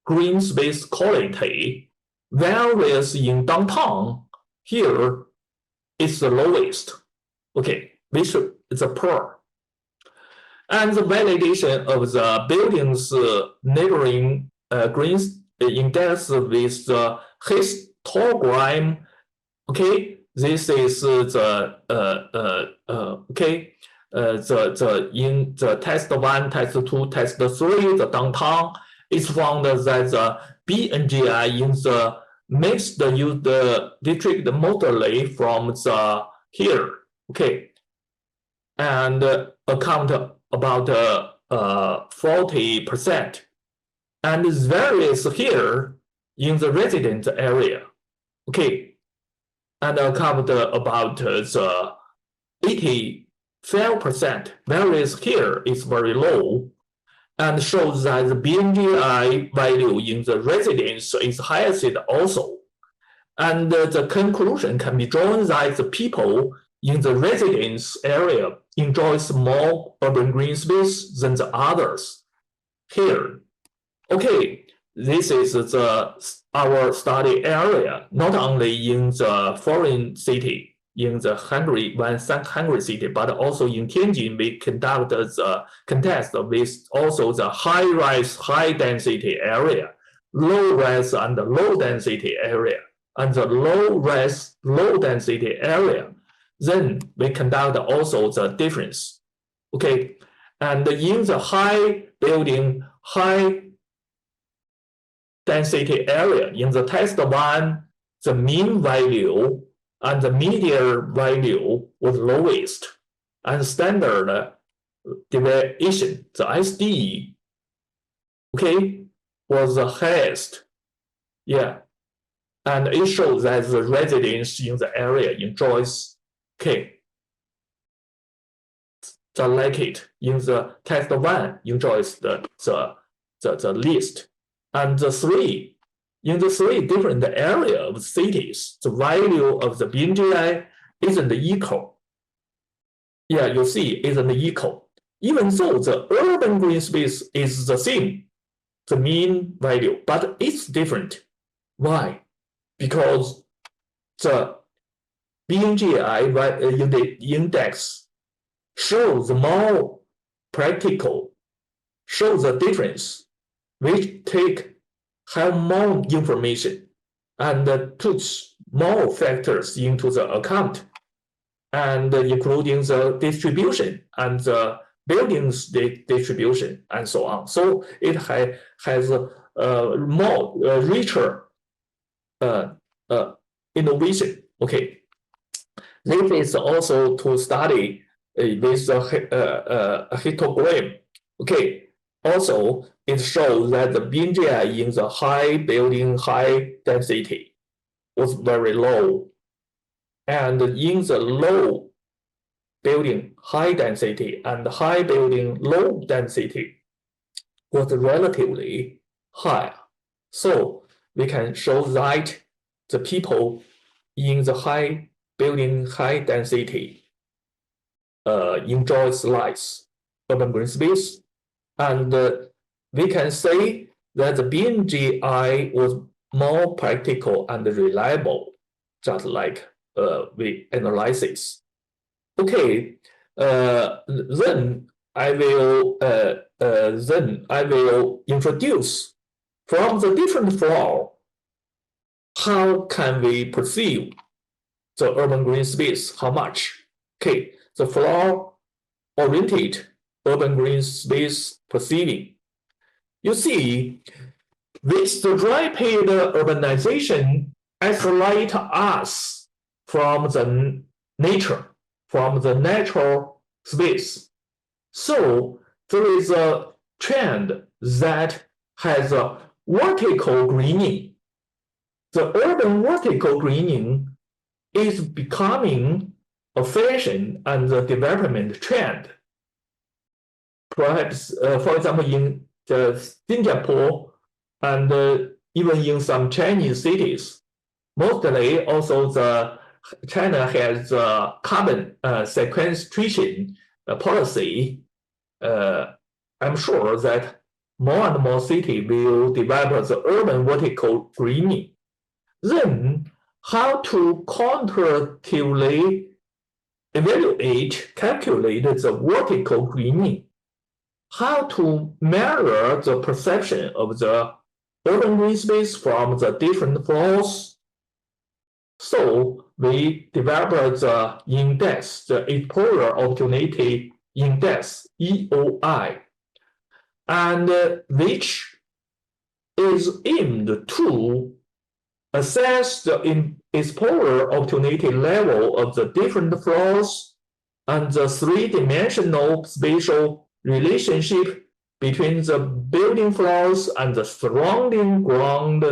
green space quality, whereas in downtown here is the lowest, okay, which is a poor. And the validation of the building's neighboring green index with the histogram, okay, this is the in the test 1, test 2, test 3, the downtown, it's found that the BNGI in the mixed use the district mostly from the here, okay, and account about 40%, and it varies here in the resident area, okay, and account about the 85%, varies here is very low, and shows that the BNGI value in the residence is highest also. And the conclusion can be drawn that the people in the residence area enjoys more urban green space than the others. Here, okay, this is our study area, not only in the foreign city, in the Hungary city, but also in Tianjin, we conduct the contest with also the high-rise, high-density area, low-rise and low-density area, and the low-rise, low-density area. Then we conduct also the difference. Okay, and in the high building, high density area, in the test one, the mean value and the median value was lowest, and standard deviation, the SDE, okay, was the highest. Yeah, and it shows that the residents in the area enjoys, okay, the like it in the test one enjoys the least. And the three, in the three different areas of cities, the value of the BNGI isn't equal. Yeah, you see, isn't equal. Even though the urban green space is the same, the mean value, but it's different. Why? Because the BNGI index shows more practical, shows the difference, which have more information and puts more factors into the account, and including the distribution and the buildings distribution and so on. So it has more richer innovation. Okay, this is also to study with a histogram. Okay. Also, it shows that the BNGI in the high building, high density was very low. And in the low building, high density, and high building, low density was relatively high. So we can show that the people in the high building, high density enjoys less urban green space. And we can say that the BNGI was more practical and reliable, just like we analysis. Okay, then I will introduce from the different floor how can we perceive the urban green space, how much. Okay, the floor oriented urban green space perceiving. You see, with the rapid urbanization isolate us from the nature, from the natural space. So there is a trend that has a vertical greening. The urban vertical greening is becoming a fashion and the development trend. Perhaps, for example, in Singapore and even in some Chinese cities, mostly also China has a carbon sequestration policy. I'm sure that more and more cities will develop the urban vertical greening. Then, how to quantitatively evaluate, calculate the vertical greening? How to measure the perception of the urban green space from the different floors? So we developed the index, the Exposure Opportunity Index, EOI, and which is aimed to assess the exposure opportunity level of the different floors and the three-dimensional spatial relationship between the building floors and the surrounding ground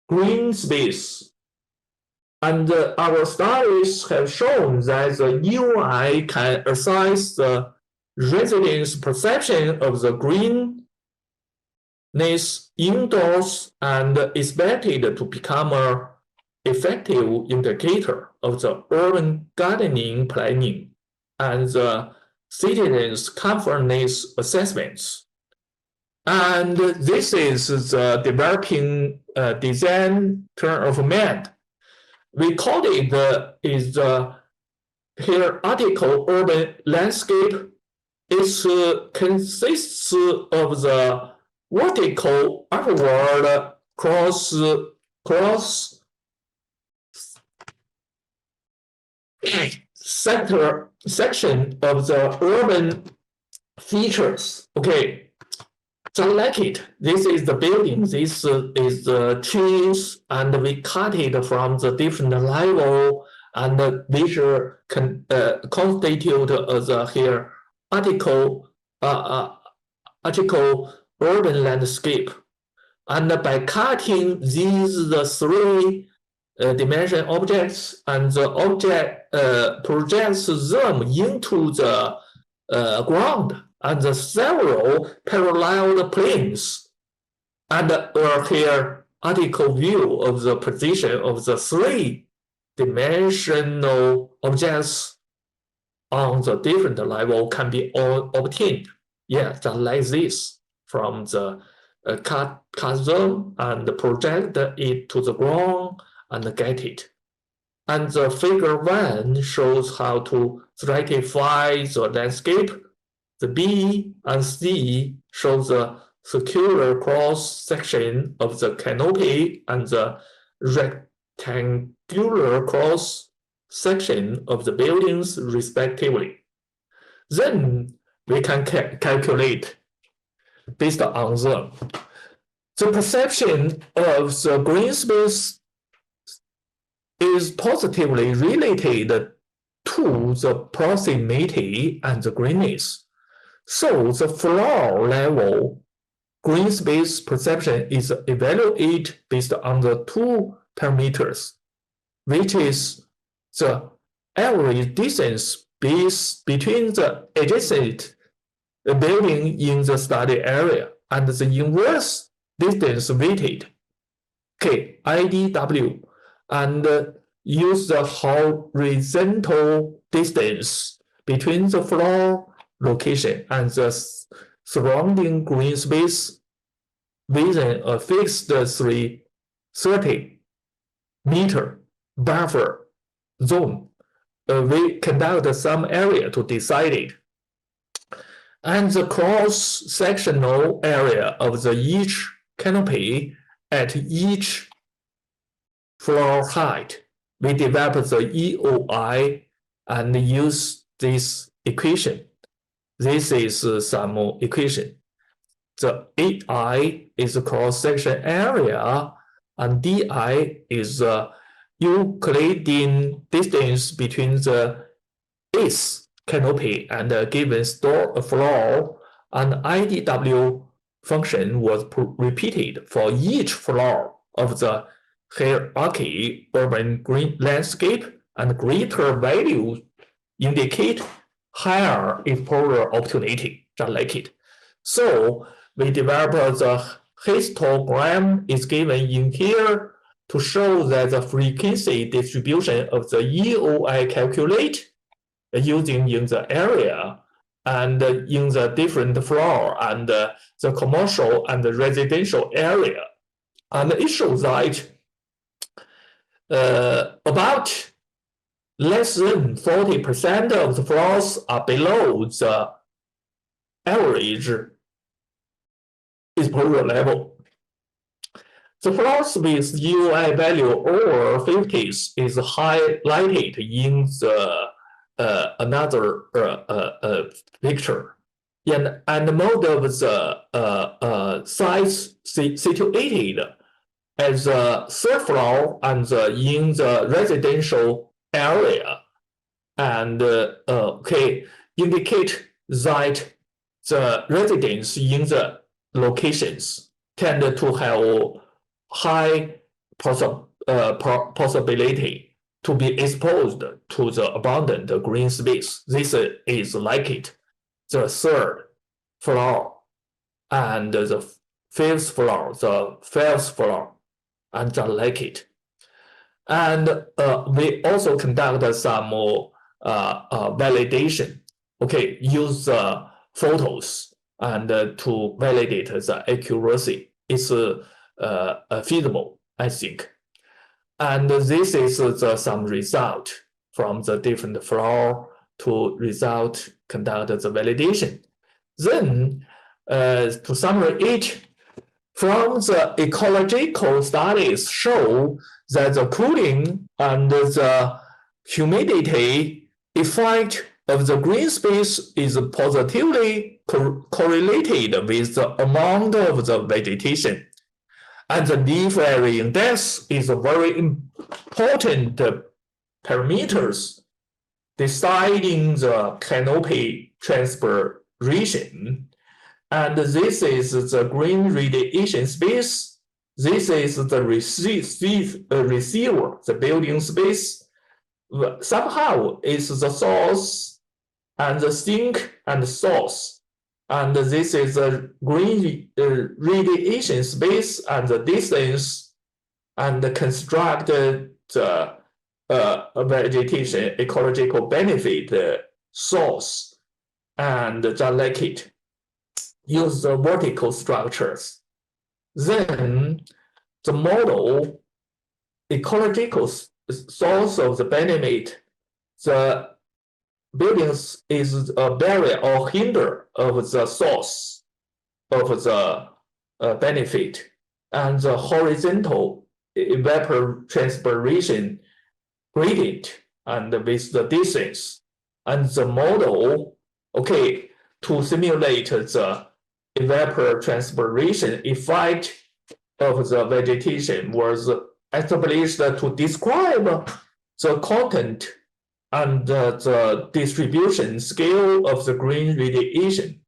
green space. And our studies have shown that the UI can assess the residents' perception of the greenness indoors and expected to become an effective indicator of the urban gardening planning and the citizens' comfortness assessments. And this is the developing design turn of mind. We call it is the here article urban landscape. It consists of the vertical upward cross section of the urban features. Okay. Just like it, this is the building, this is the trees, and we cut it from the different level, and which constitute the here article urban landscape. And by cutting these the three dimension objects, and the object projects them into the ground and the several parallel planes, and here article view of the position of the three-dimensional objects on the different level can be obtained. Yeah, just like this, from the cut them and project it to the ground and get it. And the figure 1 shows how to stratify the landscape. The B and C show the circular cross-section of the canopy and the rectangular cross-section of the buildings, respectively. Then we can calculate based on them. The perception of the green space is positively related to the proximity and the greenness. So the floor level green space perception is evaluated based on the two parameters, which is the average distance between the adjacent building in the study area and the inverse distance weighted, okay, IDW, and use the horizontal distance between the floor location and the surrounding green space within a fixed 330-meter buffer zone. We conduct some area to decide it. And the cross-sectional area of the each canopy at each floor height. We develop the EOI and use this equation. This is some equation. The AI is the cross-section area, and DI is the Euclidean distance between the ith canopy and a given floor, and IDW function was repeated for each floor of the hierarchy urban green landscape, and greater values indicate higher exposure opportunity, just like it. So we develop the histogram is given in here to show that the frequency distribution of the EOI calculate using in the area and in the different floor and the commercial and the residential area. And it shows that about less than 40% of the floors are below the average exposure level. The floors with EOI value over 50 is highlighted in the another picture. And most of the sites situated as the third floor and in the residential area, and indicate that the residents in the locations tend to have high possibility to be exposed to the abundant green space. This is like it. the third floor, and the fifth floor, the fifth floor, and just like it. And we also conduct some validation. Okay, use photos and to validate the accuracy. It's feasible, I think. And this is some result from the different floor to result conduct the validation. Then, to summarize it, from the ecological studies show that the cooling and the humidity effect of the green space is positively correlated with the amount of the vegetation. And the leaf area index is a very important parameters deciding the canopy transpiration. And this is the green radiation space. This is the receiver, the building space. Somehow it's the source and the sink and the source. And this is the green radiation space and the distance, and construct the vegetation ecological benefit source, and just like it. Use the vertical structures. Then the model ecological source of the benefit, the buildings is a barrier or hinder of the source of the benefit, and the horizontal evapotranspiration gradient and with the distance, and the model, okay, to simulate the evapotranspiration effect of the vegetation was established to describe the content and the distribution scale of the green radiation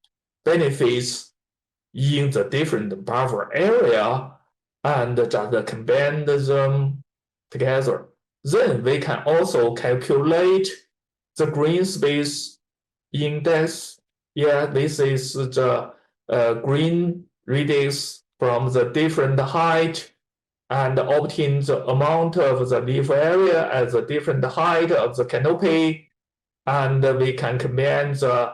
benefits in the different buffer area, and just combine them together. Then we can also calculate the green space index. Yeah, this is the green radius from the different height, and obtain the amount of the leaf area at the different height of the canopy. And we can combine the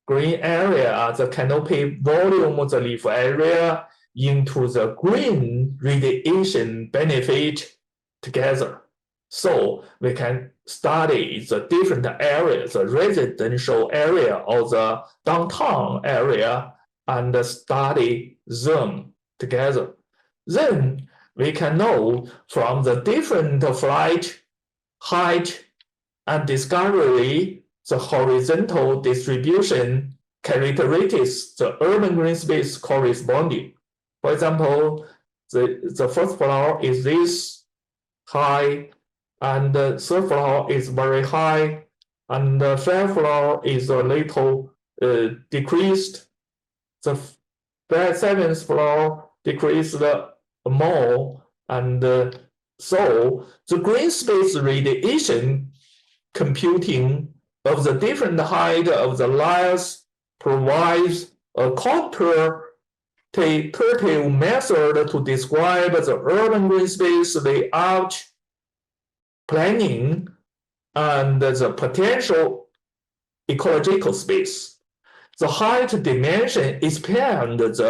green area, the canopy volume of the leaf area into the green radiation benefit together. So we can study the different areas, the residential area or the downtown area, and study them together. Then we can know from the different flight, height, and discovery the horizontal distribution characteristics the urban green space corresponding. For example, the first floor is this high, and the third floor is very high, and the fifth floor is a little decreased. The seventh floor decreased more, and so the green space radiation computing of the different height of the layers provides a quantitative method to describe the urban green space layout planning and the potential ecological space. The height dimension expands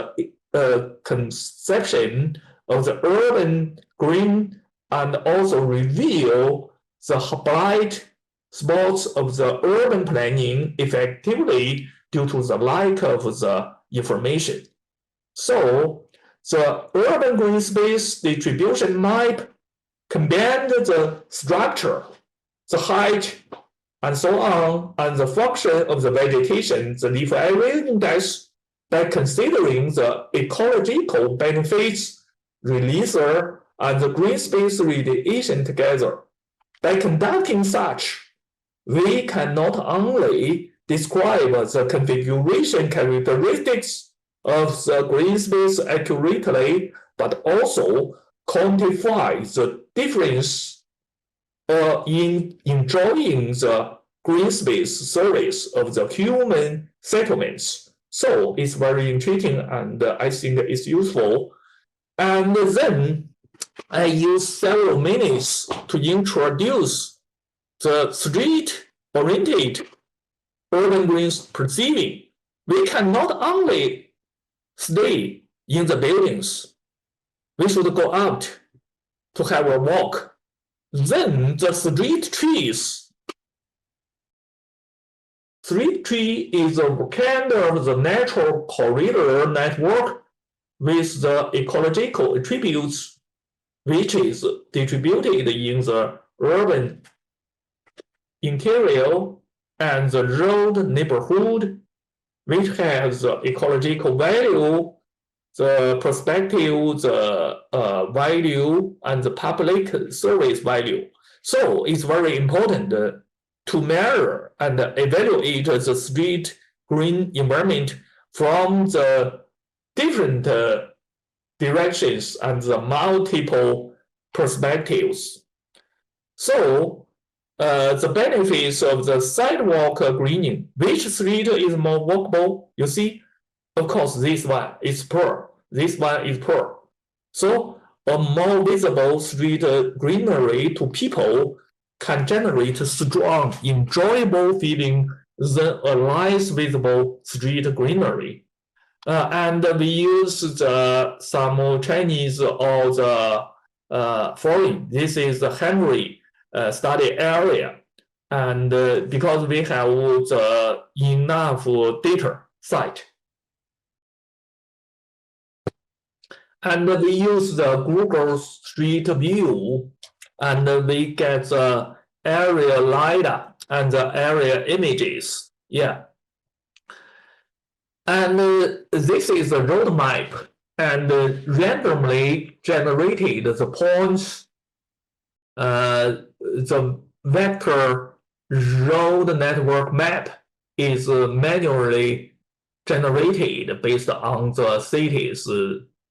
the conception of the urban green and also reveal the blind spots of the urban planning effectively due to the lack of the information. So the urban green space distribution map combined the structure, the height, and so on, and the function of the vegetation, the leaf area index, by considering the ecological benefits, releaser, and the green space radiation together. By conducting such, we can not only describe the configuration characteristics of the green space accurately, but also quantify the difference in enjoying the green space surveys of the human settlements. So it's very intriguing, and I think it's useful. And then I use several minutes to introduce the street-oriented urban green perceiving. We cannot only stay in the buildings. We should go out to have a walk. Then the street trees. Street tree is a kind of the natural corridor network with the ecological attributes which is distributed in the urban interior and the road neighborhood, which has the ecological value, the perspective, the value, and the public service value. So it's very important to measure and evaluate the street green environment from the different directions and the multiple perspectives. So the benefits of the sidewalk greening, which street is more walkable? You see, of course, this one is poor. This one is poor. So a more visible street greenery to people can generate strong, enjoyable feeling than a less visible street greenery. And we use some Chinese or the foreign. This is the Henry study area, and because we have the enough data set, and we use the Google Street View, and we get the area LiDAR and the area images. Yeah. And this is a road map, and randomly generated the points. The vector road network map is manually generated based on the city's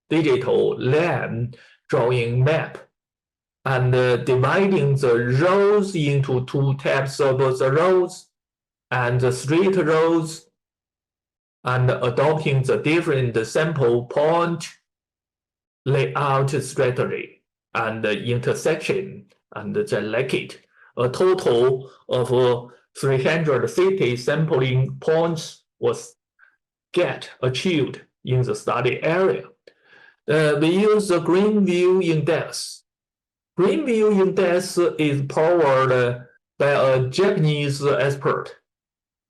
digital land drawing map, and dividing the roads into two types of the roads and the street roads, and adopting the different sample point layout strategy and intersection, and generate a total of 350 sampling points was achieved in the study area. We use the Green View Index. Green View Index is powered by a Japanese expert.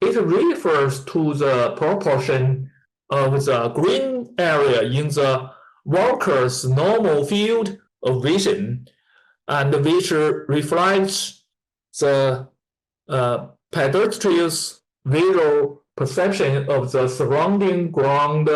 It refers to the proportion of the green area in the walker's normal field of vision, and which reflects the pedestrian's visual perception of the surrounding ground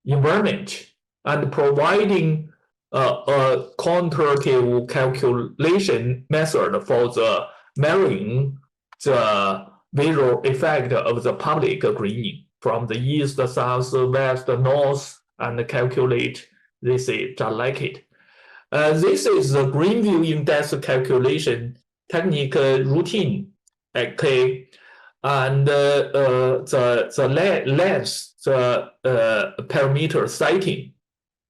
environment, and providing a quantitative calculation method for the measuring the visual effect of the public greening from the east, south, west, north, and calculate this is just like it. This is the Green View Index calculation technique routine. Okay, and the length, the parameter setting,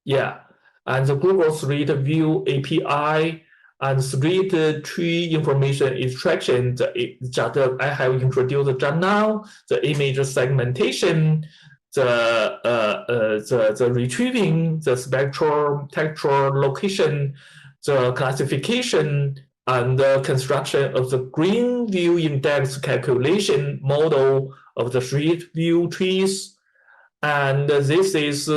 yeah, and the Google Street View API and street tree information extraction. I have introduced just now. The image segmentation, the retrieving, the spectral, textual location, the classification, and the construction of the Green View Index calculation model of the street view trees. And this is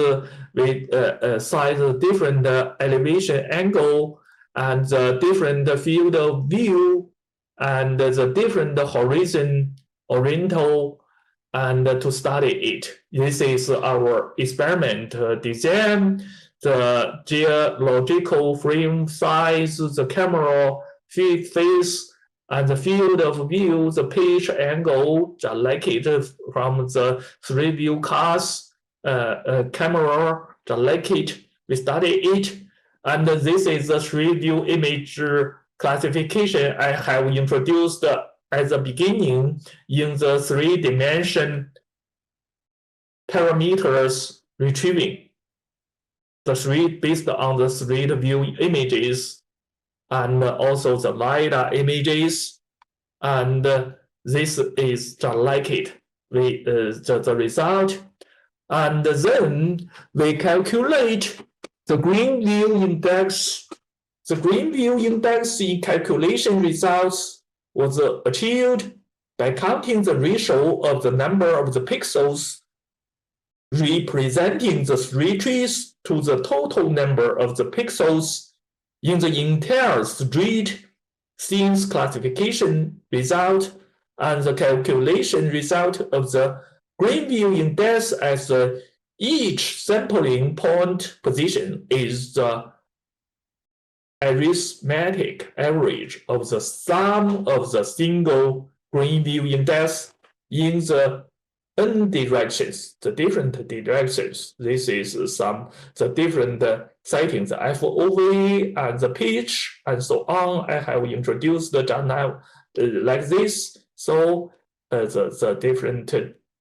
with size different elevation angle and the different field of view and the different horizon oriental, and to study it. This is our experiment design, the geological frame size, the camera face, and the field of view, the pitch angle, just like it from the 3D cars camera, just like it. We study it. And this is the 3D image classification I have introduced at the beginning in the three-dimension parameters retrieving based on the street view images and also the LiDAR images, and this is just like it. The result, and then we calculate the green view index. The green view index in calculation results was achieved by counting the ratio of the number of the pixels representing the street trees to the total number of the pixels in the entire street scene's classification result, and the calculation result of the green view index as each sampling point position is the arithmetic average of the sum of the single green view index in the n directions, the different directions. This is the different settings, the FOV and the pitch and so on. I have introduced just now like this. So the different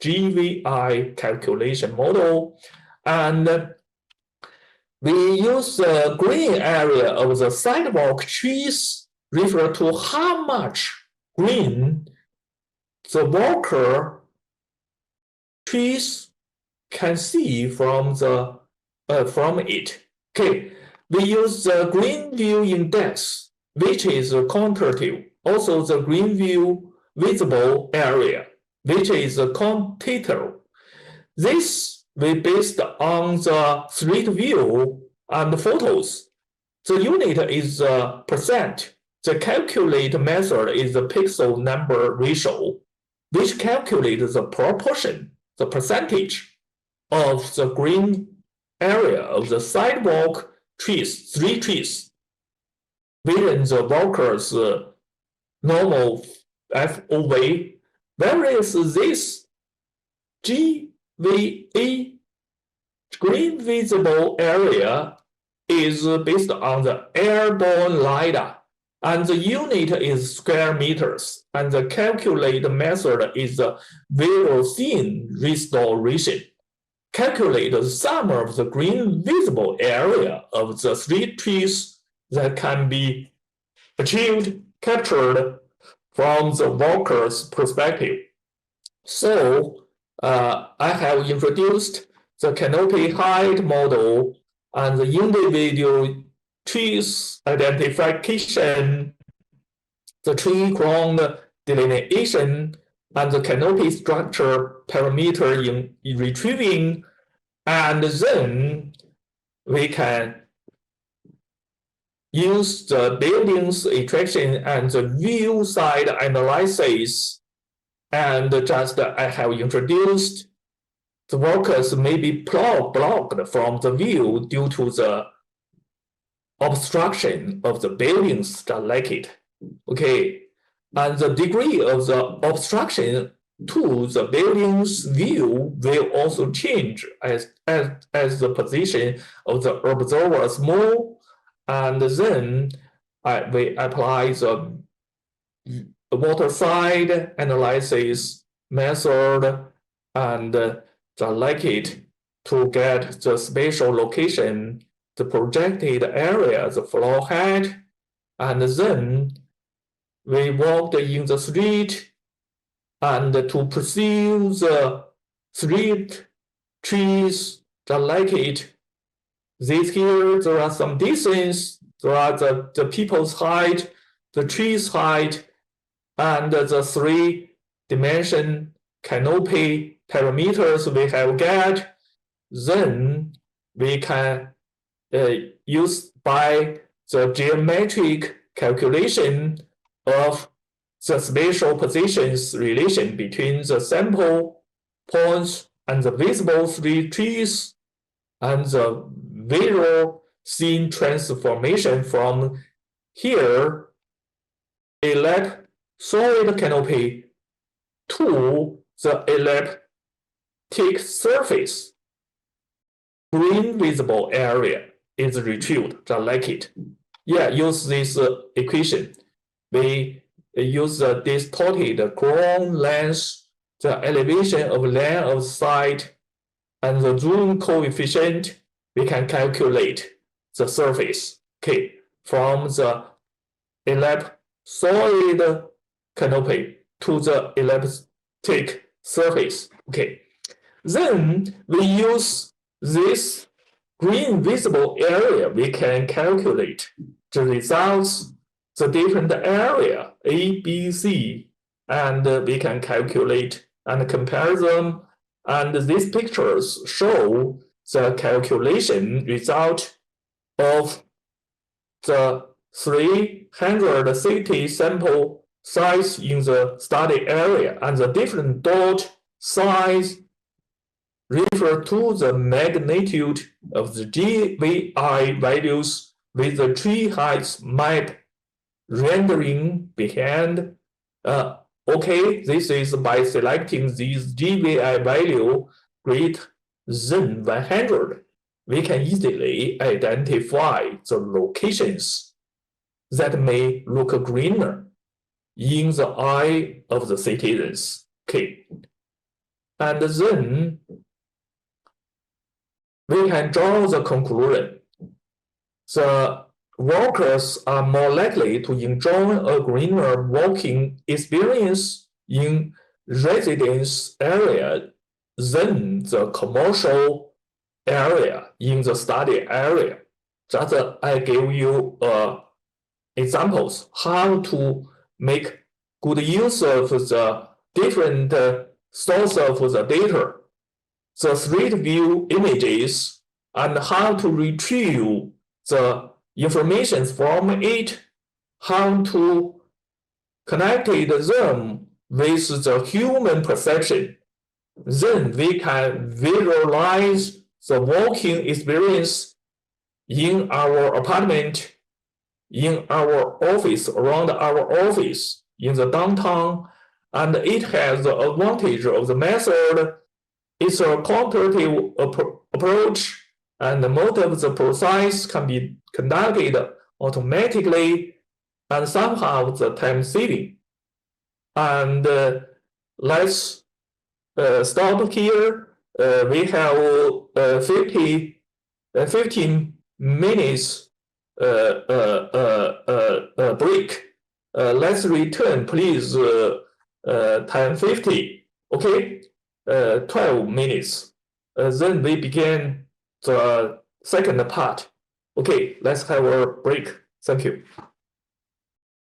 GVI calculation model, and we use the green area of the sidewalk trees refer to how much green the walker trees can see from it. Okay, we use the green view index, which is quantitative. Also, the green view visible area, which is quantitative. This we based on the street view and photos. The unit is percent. The calculate method is the pixel number ratio, which calculates the proportion, the percentage of the green area of the sidewalk trees, street trees, within the walker's normal FOV, whereas this GVA, green visible area, is based on the airborne LiDAR, and the unit is square meters, and the calculate method is the visual scene restoration. Calculate the sum of the green visible area of the street trees that can be captured from the walker's perspective. So I have introduced the canopy height model and the individual trees identification, the tree crown delineation, and the canopy structure parameter in retrieving, and then we can use the building's attraction and the view side analysis. And just I have introduced the walkers may be blocked from the view due to the obstruction of the buildings just like it. Okay, and the degree of the obstruction to the building's view will also change as the position of the observers move, and then we apply the water side analysis method and just like it to get the spatial location, the projected area, the floor height, and then we walked in the street and to perceive the street trees just like it. This here, there are some distance, there are the people's height, the tree's height, and the three-dimension canopy parameters we have get. Then we can use by the geometric calculation of the spatial positions relation between the sample points and the visible street trees, and the visual scene transformation from here solid canopy to the elliptic surface. Green visible area is retrieved just like it. Yeah, use this equation. We use the distorted ground length, the elevation of land of site, and the zoom coefficient. We can calculate the surface, okay, from the ellipsoid canopy to the elliptic surface, okay. Then we use this green visible area. We can calculate the results, the different area A, B, C, and we can calculate and compare them. And these pictures show the calculation result of the 360 sample size in the study area, and the different dot size refer to the magnitude of the GVI values with the tree height map rendering behind. Okay, this is by selecting these GVI value greater than 100. We can easily identify the locations that may look greener in the eye of the citizens. Okay. And then we can draw the conclusion. The workers are more likely to enjoy a greener walking experience in residence area than the commercial area in the study area. Just I give you examples how to make good use of the different source of the data, the street view images, and how to retrieve the information from it, how to connect them with the human perception. Then we can visualize the walking experience in our apartment, in our office, around our office, in the downtown, and it has the advantage of the method. It's a quantitative approach, and most of the process can be conducted automatically, and somehow the time saving. And let's stop here. We have 15 minutes break. Let's return, please. 10:50. Okay, 12 minutes. Then we begin the second part. Okay, let's have a break. Thank you.